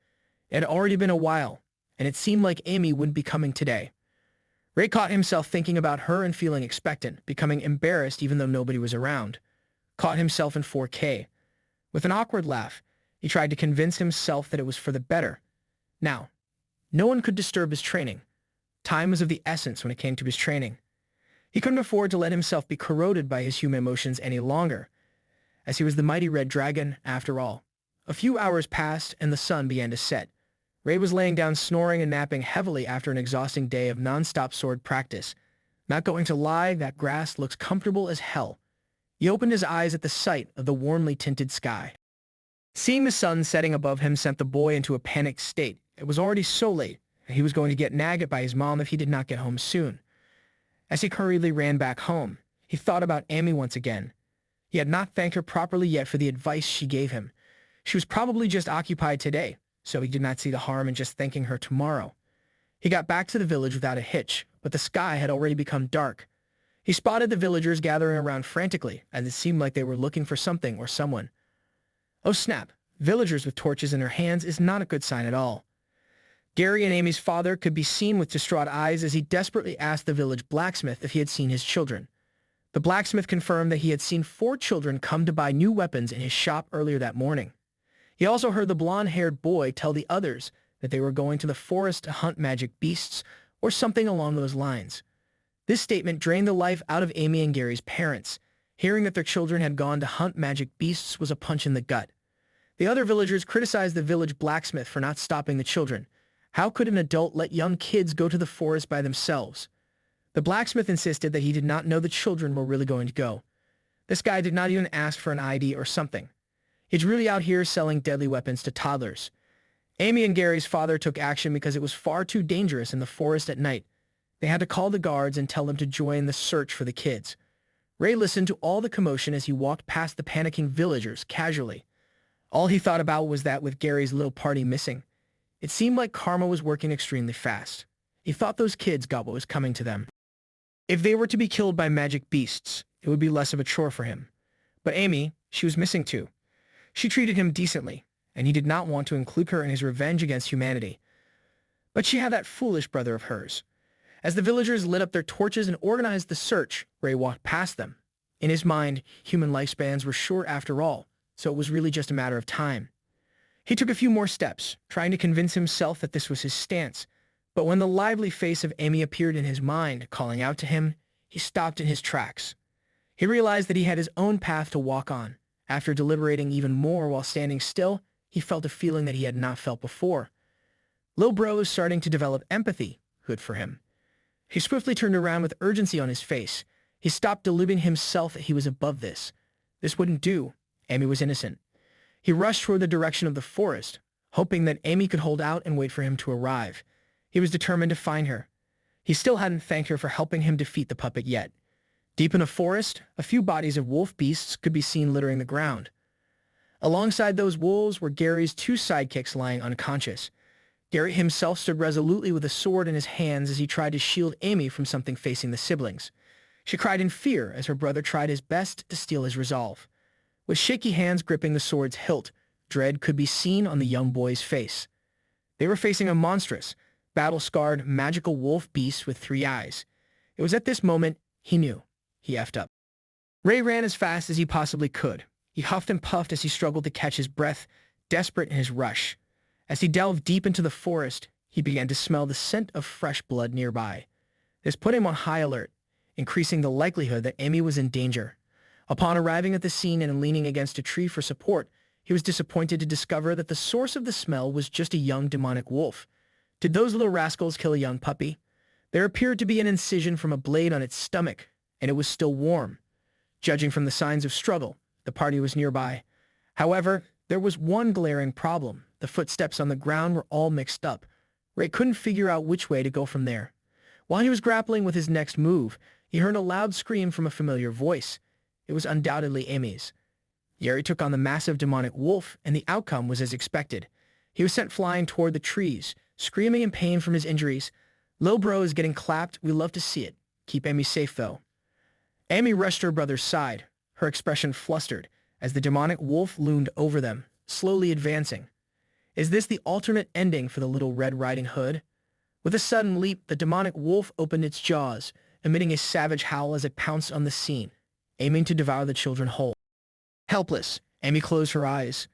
It had already been a while, and it seemed like Amy wouldn't be coming today. Ray caught himself thinking about her and feeling expectant, becoming embarrassed even though nobody was around. Caught himself in 4K. With an awkward laugh, he tried to convince himself that it was for the better. Now, no one could disturb his training. Time was of the essence when it came to his training. He couldn't afford to let himself be corroded by his human emotions any longer, as he was the mighty red dragon after all. A few hours passed and the sun began to set. Ray was laying down snoring and napping heavily after an exhausting day of non-stop sword practice. Not going to lie, that grass looks comfortable as hell. He opened his eyes at the sight of the warmly tinted sky. Seeing the sun setting above him sent the boy into a panicked state. It was already so late, and he was going to get nagged by his mom if he did not get home soon. As he hurriedly ran back home, he thought about Amy once again. He had not thanked her properly yet for the advice she gave him. She was probably just occupied today, so he did not see the harm in just thanking her tomorrow. He got back to the village without a hitch, but the sky had already become dark. He spotted the villagers gathering around frantically, as it seemed like they were looking for something or someone. Oh snap, villagers with torches in their hands is not a good sign at all. Gary and Amy's father could be seen with distraught eyes as he desperately asked the village blacksmith if he had seen his children. The blacksmith confirmed that he had seen 4 children come to buy new weapons in his shop earlier that morning. He also heard the blonde-haired boy tell the others that they were going to the forest to hunt magic beasts or something along those lines. This statement drained the life out of Amy and Gary's parents. Hearing that their children had gone to hunt magic beasts was a punch in the gut. The other villagers criticized the village blacksmith for not stopping the children. How could an adult let young kids go to the forest by themselves? The blacksmith insisted that he did not know the children were really going to go. This guy did not even ask for an ID or something. He's really out here selling deadly weapons to toddlers. Amy and Gary's father took action because it was far too dangerous in the forest at night. They had to call the guards and tell them to join the search for the kids. Ray listened to all the commotion as he walked past the panicking villagers casually. All he thought about was that with Gary's little party missing, it seemed like karma was working extremely fast. He thought those kids got what was coming to them. If they were to be killed by magic beasts, it would be less of a chore for him. But Amy, she was missing too. She treated him decently, and he did not want to include her in his revenge against humanity. But she had that foolish brother of hers. As the villagers lit up their torches and organized the search, Ray walked past them. In his mind, human lifespans were short after all, so it was really just a matter of time. He took a few more steps, trying to convince himself that this was his stance. But when the lively face of Amy appeared in his mind, calling out to him, he stopped in his tracks. He realized that he had his own path to walk on. After deliberating even more while standing still, he felt a feeling that he had not felt before. Lil Bro was starting to develop empathy. Good for him. He swiftly turned around with urgency on his face. He stopped deluding himself that he was above this. This wouldn't do. Amy was innocent. He rushed toward the direction of the forest, hoping that Amy could hold out and wait for him to arrive. He was determined to find her. He still hadn't thanked her for helping him defeat the puppet yet. Deep in a forest, a few bodies of wolf beasts could be seen littering the ground. Alongside those wolves were Gary's two sidekicks lying unconscious. Gary himself stood resolutely with a sword in his hands as he tried to shield Amy from something facing the siblings. She cried in fear as her brother tried his best to steal his resolve. With shaky hands gripping the sword's hilt, dread could be seen on the young boy's face. They were facing a monstrous, battle-scarred, magical wolf beast with 3 eyes. It was at this moment he knew. He effed up. Ray ran as fast as he possibly could. He huffed and puffed as he struggled to catch his breath, desperate in his rush. As he delved deep into the forest, he began to smell the scent of fresh blood nearby. This put him on high alert, increasing the likelihood that Amy was in danger. Upon arriving at the scene and leaning against a tree for support, he was disappointed to discover that the source of the smell was just a young demonic wolf. Did those little rascals kill a young puppy? There appeared to be an incision from a blade on its stomach, and it was still warm. Judging from the signs of struggle, the party was nearby. However, there was one glaring problem. The footsteps on the ground were all mixed up. Ray couldn't figure out which way to go from there. While he was grappling with his next move, he heard a loud scream from a familiar voice. It was undoubtedly Amy's. Gary took on the massive demonic wolf, and the outcome was as expected. He was sent flying toward the trees, screaming in pain from his injuries. Lil Bro is getting clapped. We love to see it. Keep Amy safe, though. Amy rushed to her brother's side, her expression flustered, as the demonic wolf loomed over them, slowly advancing. Is this the alternate ending for the Little Red Riding Hood? With a sudden leap, the demonic wolf opened its jaws, emitting a savage howl as it pounced on the scene, aiming to devour the children whole. Helpless, Amy closed her eyes.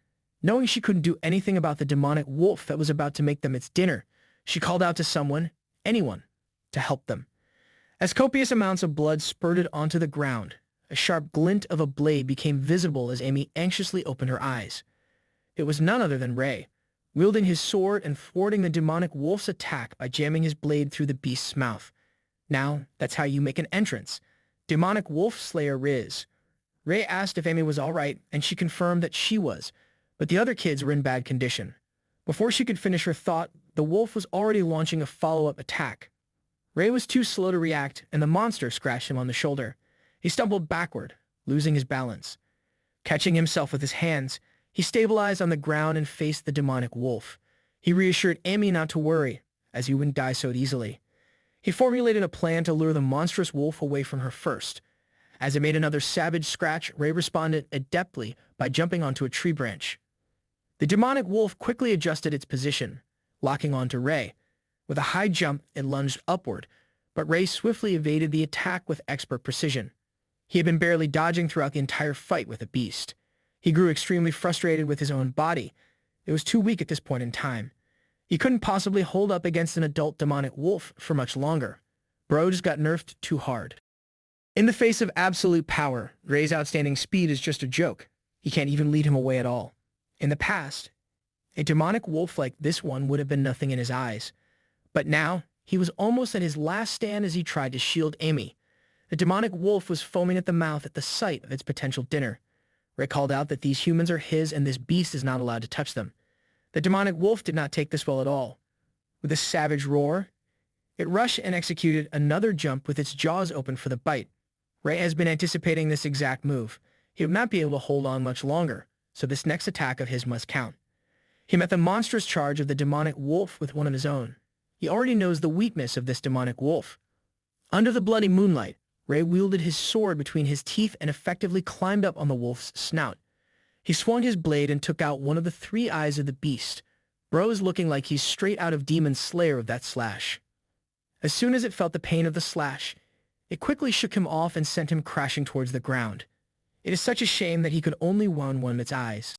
Knowing she couldn't do anything about the demonic wolf that was about to make them its dinner, she called out to someone, anyone, to help them. As copious amounts of blood spurted onto the ground, a sharp glint of a blade became visible as Amy anxiously opened her eyes. It was none other than Ray, wielding his sword and thwarting the demonic wolf's attack by jamming his blade through the beast's mouth. Now, that's how you make an entrance. Demonic wolf slayer Riz. Ray asked if Amy was all right, and she confirmed that she was, but the other kids were in bad condition. Before she could finish her thought, the wolf was already launching a follow-up attack. Ray was too slow to react, and the monster scratched him on the shoulder. He stumbled backward, losing his balance. Catching himself with his hands, he stabilized on the ground and faced the demonic wolf. He reassured Amy not to worry, as he wouldn't die so easily. He formulated a plan to lure the monstrous wolf away from her first. As it made another savage scratch, Ray responded adeptly by jumping onto a tree branch. The demonic wolf quickly adjusted its position, locking onto Ray. With a high jump, it lunged upward, but Ray swiftly evaded the attack with expert precision. He had been barely dodging throughout the entire fight with the beast. He grew extremely frustrated with his own body. It was too weak at this point in time. He couldn't possibly hold up against an adult demonic wolf for much longer. Bro just got nerfed too hard. In the face of absolute power, Ray's outstanding speed is just a joke. He can't even lead him away at all. In the past, a demonic wolf like this one would have been nothing in his eyes. But now, he was almost at his last stand as he tried to shield Amy. The demonic wolf was foaming at the mouth at the sight of its potential dinner. Ray called out that these humans are his and this beast is not allowed to touch them. The demonic wolf did not take this well at all. With a savage roar, it rushed and executed another jump with its jaws open for the bite. Rei has been anticipating this exact move. He would not be able to hold on much longer, so this next attack of his must count. He met the monstrous charge of the demonic wolf with one of his own. He already knows the weakness of this demonic wolf. Under the bloody moonlight, Rei wielded his sword between his teeth and effectively climbed up on the wolf's snout. He swung his blade and took out one of the three eyes of the beast. Bro is looking like he's straight out of Demon Slayer with that slash. As soon as it felt the pain of the slash, it quickly shook him off and sent him crashing towards the ground. It is such a shame that he could only wound one of its eyes.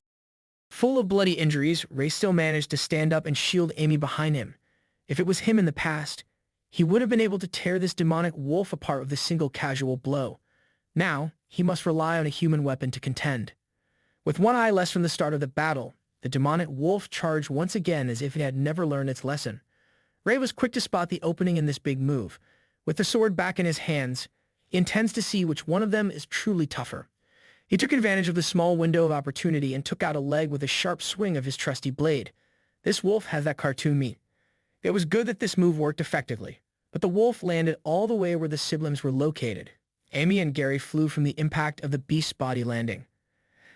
Full of bloody injuries, Rei still managed to stand up and shield Amy behind him. If it was him in the past, he would have been able to tear this demonic wolf apart with a single casual blow. Now, he must rely on a human weapon to contend. With one eye less from the start of the battle, the demonic wolf charged once again as if it had never learned its lesson. Rei was quick to spot the opening in this big move. With the sword back in his hands, he intends to see which one of them is truly tougher. He took advantage of the small window of opportunity and took out a leg with a sharp swing of his trusty blade. This wolf has that cartoon meat. It was good that this move worked effectively, but the wolf landed all the way where the siblings were located. Amy and Gary flew from the impact of the beast's body landing.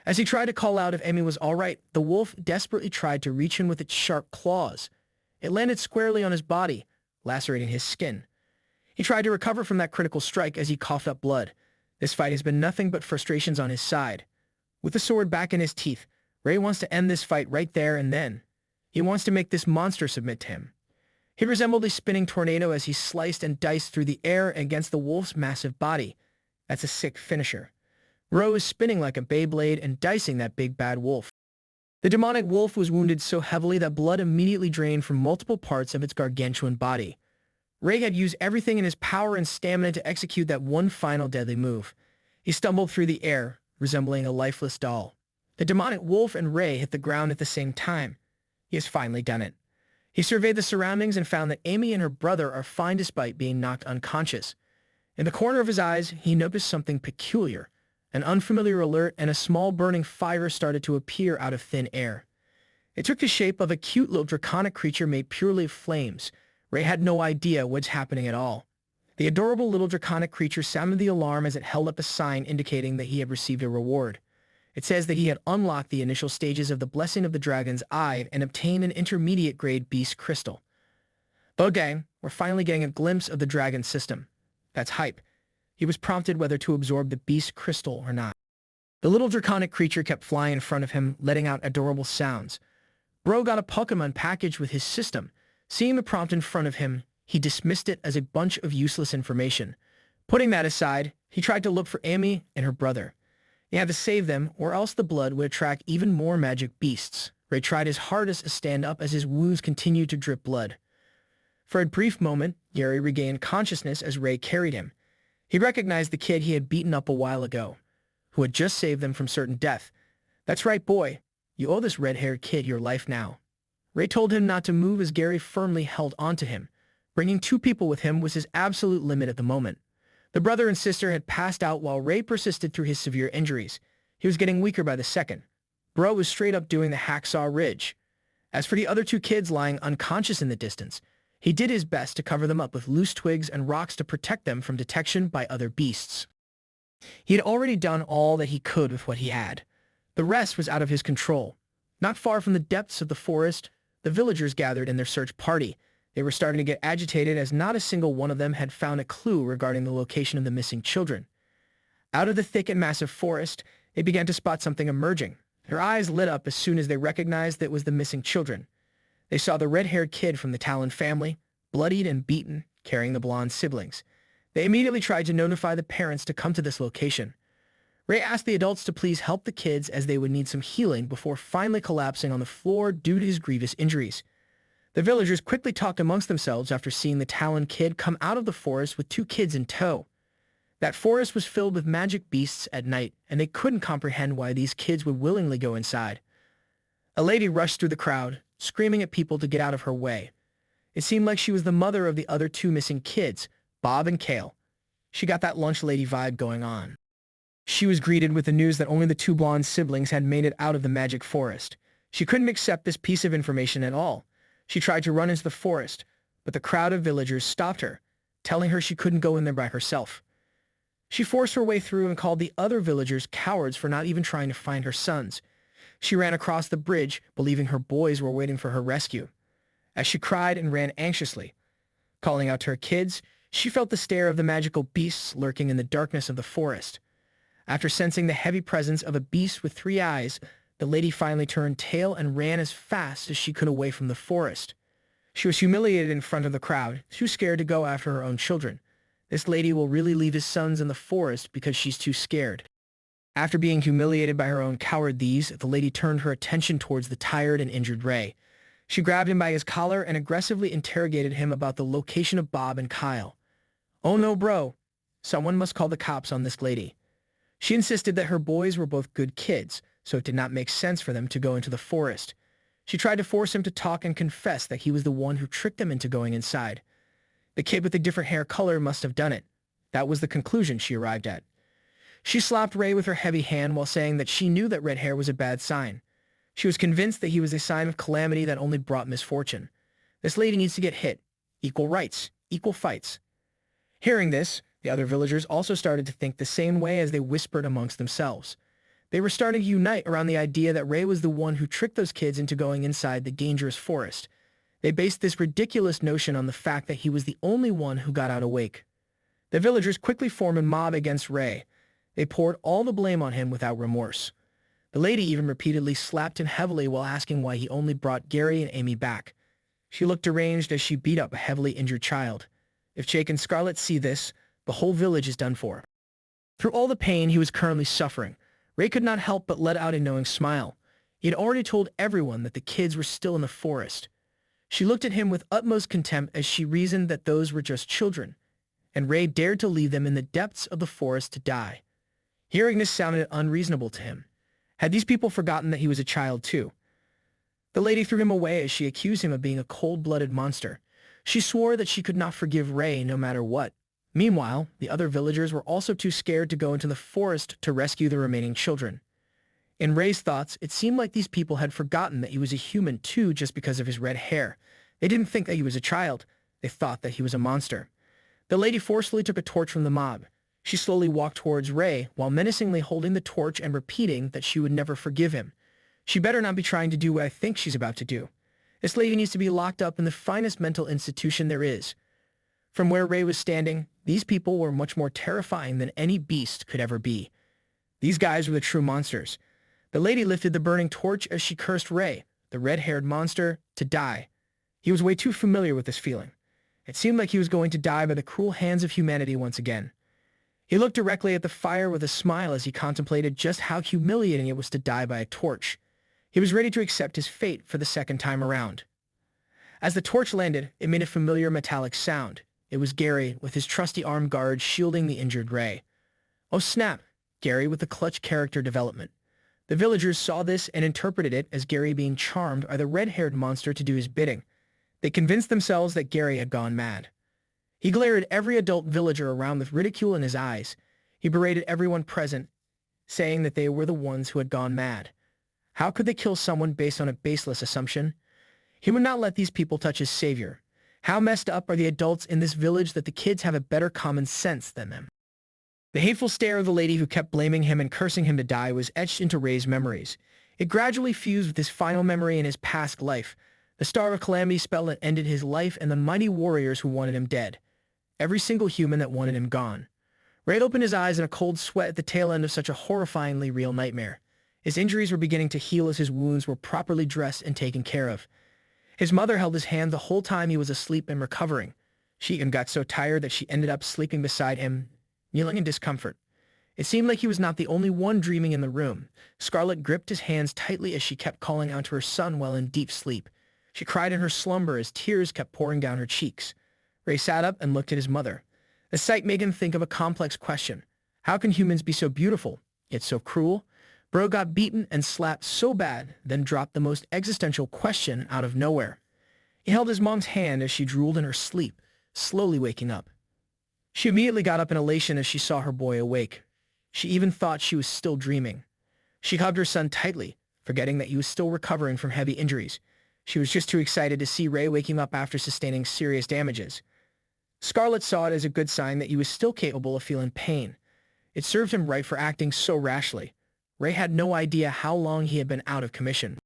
As he tried to call out if Amy was all right, the wolf desperately tried to reach him with its sharp claws. It landed squarely on his body, lacerating his skin. He tried to recover from that critical strike as he coughed up blood. This fight has been nothing but frustrations on his side. With the sword back in his teeth, Rei wants to end this fight right there and then. He wants to make this monster submit to him. He resembled a spinning tornado as he sliced and diced through the air against the wolf's massive body. That's a sick finisher. Ro is spinning like a Beyblade and dicing that big bad wolf. The demonic wolf was wounded so heavily that blood immediately drained from multiple parts of its gargantuan body. Rei had used everything in his power and stamina to execute that one final deadly move. He stumbled through the air, resembling a lifeless doll. The demonic wolf and Rei hit the ground at the same time. He has finally done it. He surveyed the surroundings and found that Amy and her brother are fine despite being knocked unconscious. In the corner of his eyes, he noticed something peculiar. An unfamiliar alert and a small burning fire started to appear out of thin air. It took the shape of a cute little draconic creature made purely of flames. Rei had no idea what's happening at all. The adorable little draconic creature sounded the alarm as it held up a sign indicating that he had received a reward. It says that he had unlocked the initial stages of the Blessing of the Dragon's Eye and obtained an intermediate-grade beast crystal. Okay, we're finally getting a glimpse of the dragon system. That's hype. He was prompted whether to absorb the beast crystal or not. The little draconic creature kept flying in front of him, letting out adorable sounds. Bro got a Pokemon package with his system. Seeing the prompt in front of him, he dismissed it as a bunch of useless information. Putting that aside, he tried to look for Amy and her brother. He had to save them, or else the blood would attract even more magic beasts. Rei tried his hardest to stand up as his wounds continued to drip blood. For a brief moment, Gary regained consciousness as Rei carried him. He recognized the kid he had beaten up a while ago, who had just saved them from certain death. That's right, boy. You owe this red-haired kid your life now. Rei told him not to move as Gary firmly held onto him. Bringing two people with him was his absolute limit at the moment. The brother and sister had passed out while Rei persisted through his severe injuries. He was getting weaker by the second. Bro was straight up doing the hacksaw ridge. As for the other two kids lying unconscious in the distance, he did his best to cover them up with loose twigs and rocks to protect them from detection by other beasts. He had already done all that he could with what he had. The rest was out of his control. Not far from the depths of the forest, the villagers gathered in their search party. They were starting to get agitated as not a single one of them had found a clue regarding the location of the missing children. Out of the thick and massive forest, they began to spot something emerging. Their eyes lit up as soon as they recognized that it was the missing children. They saw the red-haired kid from the Talon family, bloodied and beaten, carrying the blonde siblings. They immediately tried to notify the parents to come to this location. Rei asked the adults to please help the kids as they would need some healing before finally collapsing on the floor due to his grievous injuries. The villagers quickly talked amongst themselves after seeing the Talon kid come out of the forest with two kids in tow. That forest was filled with magic beasts at night, and they couldn't comprehend why these kids would willingly go inside. A lady rushed through the crowd, screaming at people to get out of her way. It seemed like she was the mother of the other two missing kids, Bob and Kale. She got that lunch lady vibe going on. She was greeted with the news that only the two blonde siblings had made it out of the magic forest. She couldn't accept this piece of information at all. She tried to run into the forest, but the crowd of villagers stopped her, telling her she couldn't go in there by herself. She forced her way through and called the other villagers cowards for not even trying to find her sons. She ran across the bridge, believing her boys were waiting for her rescue. As she cried and ran anxiously, calling out to her kids, she felt the stare of the magical beasts lurking in the darkness of the forest. After sensing the heavy presence of a beast with 3 eyes, the lady finally turned tail and ran as fast as she could away from the forest. She was humiliated in front of the crowd, too scared to go after her own children. This lady will really leave his sons in the forest because she's too scared. After being humiliated by her own cowardice, the lady turned her attention towards the tired and injured Ray. She grabbed him by his collar and aggressively interrogated him about the location of Bob and Kyle. "Oh no, bro. Someone must call the cops on this lady." She insisted that her boys were both good kids, so it did not make sense for them to go into the forest. She tried to force him to talk and confess that he was the one who tricked them into going inside. The kid with the different hair color must have done it. That was the conclusion she arrived at. She slapped Ray with her heavy hand while saying that she knew that red hair was a bad sign. She was convinced that he was a sign of calamity that only brought misfortune. This lady needs to get hit. Equal rights, equal fights. Hearing this, the other villagers also started to think the same way as they whispered amongst themselves. They were starting to unite around the idea that Ray was the one who tricked those kids into going inside the dangerous forest. They based this ridiculous notion on the fact that he was the only one who got out awake. The villagers quickly formed a mob against Ray. They poured all the blame on him without remorse. The lady even repeatedly slapped him heavily while asking why he only brought Gary and Amy back. She looked deranged as she beat up a heavily injured child. If Jake and Scarlet see this, the whole village is done for. Through all the pain he was currently suffering, Ray could not help but let out a knowing smile. He had already told everyone that the kids were still in the forest. She looked at him with utmost contempt as she reasoned that those were just children, and Ray dared to leave them in the depths of the forest to die. Hearing this sounded unreasonable to him. Had these people forgotten that he was a child too? The lady threw him away as she accused him of being a cold-blooded monster. She swore that she could not forgive Ray no matter what. Meanwhile, the other villagers were also too scared to go into the forest to rescue the remaining children. In Ray's thoughts, it seemed like these people had forgotten that he was a human too just because of his red hair. They didn't think that he was a child. They thought that he was a monster. The lady forcefully took a torch from the mob. She slowly walked towards Ray while menacingly holding the torch and repeating that she would never forgive him. She better not be trying to do what I think she's about to do. This lady needs to be locked up in the finest mental institution there is. From where Ray was standing, these people were much more terrifying than any beast could ever be. These guys were the true monsters. The lady lifted the burning torch as she cursed Ray, the red-haired monster, to die. He was way too familiar with this feeling. It seemed like he was going to die by the cruel hands of humanity once again. He looked directly at the fire with a smile as he contemplated just how humiliating it was to die by a torch. He was ready to accept his fate for the second time around. As the torch landed, it made a familiar metallic sound. It was Gary, with his trusty armed guard shielding the injured Ray. Oh snap, Gary with the clutch character development. The villagers saw this and interpreted it as Gary being charmed by the red-haired monster to do his bidding. They convinced themselves that Gary had gone mad. He glared at every adult villager around with ridicule in his eyes. He berated everyone present, saying that they were the ones who had gone mad. How could they kill someone based on a baseless assumption? He would not let these people touch his savior. How messed up are the adults in this village that the kids have a better common sense than them? The hateful stare of the lady who kept blaming him and cursing him to die was etched into Ray's memories. It gradually fused with his final memory in his past life, the Star of Calamity spell that ended his life and the mighty warriors who wanted him dead. Every single human that wanted him gone. Ray opened his eyes in a cold sweat at the tail end of such a horrifyingly real nightmare. His injuries were beginning to heal as his wounds were properly dressed and taken care of. His mother held his hand the whole time he was asleep and recovering. She even got so tired that she ended up sleeping beside him, kneeling in discomfort. It seemed like he was not the only one dreaming in the room. Scarlet gripped his hands tightly as she kept calling out to her son while in deep sleep. She cried in her slumber as tears kept pouring down her cheeks. Ray sat up and looked at his mother. The sight made him think of a complex question. How can humans be so beautiful, yet so cruel? Bro got beaten and slapped so bad, then dropped the most existential question out of nowhere. He held his mom's hand as she drooled in her sleep, slowly waking up. She immediately got up in elation as she saw her boy awake. She even thought she was still dreaming. She hugged her son tightly, forgetting that he was still recovering from heavy injuries. She was just too excited to see Ray waking up after sustaining serious damages. Scarlet saw it as a good sign that he was still capable of feeling pain. It served him right for acting so rashly. Ray had no idea how long he had been out of commission.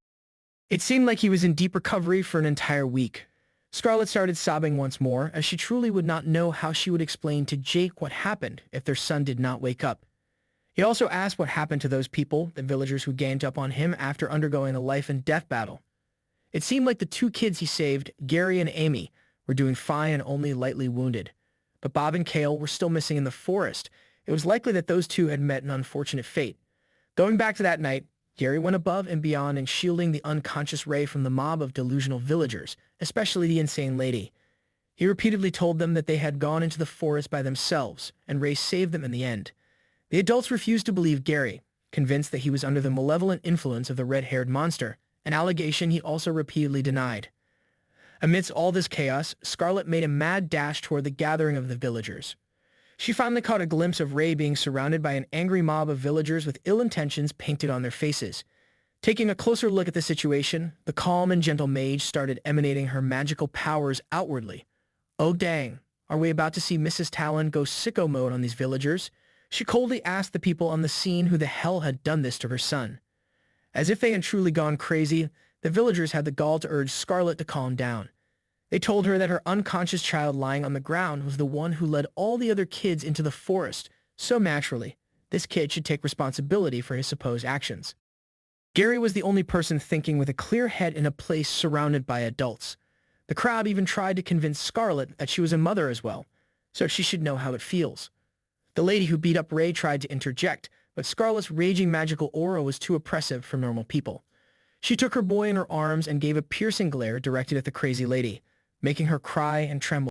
It seemed like he was in deep recovery for an entire week. Scarlet started sobbing once more, as she truly would not know how she would explain to Jake what happened if their son did not wake up. He also asked what happened to those people, the villagers who ganged up on him after undergoing a life-and-death battle. It seemed like the two kids he saved, Gary and Amy, were doing fine and only lightly wounded. But Bob and Kale were still missing in the forest. It was likely that those two had met an unfortunate fate. Going back to that night, Gary went above and beyond in shielding the unconscious Ray from the mob of delusional villagers, especially the insane lady. He repeatedly told them that they had gone into the forest by themselves, and Ray saved them in the end. The adults refused to believe Gary, convinced that he was under the malevolent influence of the red-haired monster, an allegation he also repeatedly denied. Amidst all this chaos, Scarlet made a mad dash toward the gathering of the villagers. She finally caught a glimpse of Ray being surrounded by an angry mob of villagers with ill intentions painted on their faces. Taking a closer look at the situation, the calm and gentle mage started emanating her magical powers outwardly. "Oh dang, are we about to see Mrs. Talon go sicko mode on these villagers?" She coldly asked the people on the scene who the hell had done this to her son. As if they had truly gone crazy, the villagers had the gall to urge Scarlet to calm down. They told her that her unconscious child lying on the ground was the one who led all the other kids into the forest, so naturally, this kid should take responsibility for his supposed actions. Gary was the only person thinking with a clear head in a place surrounded by adults. The crowd even tried to convince Scarlet that she was a mother as well, so she should know how it feels. The lady who beat up Ray tried to interject, but Scarlet's raging magical aura was too oppressive for normal people. She took her boy in her arms and gave a piercing glare directed at the crazy lady, making her cry and tremble.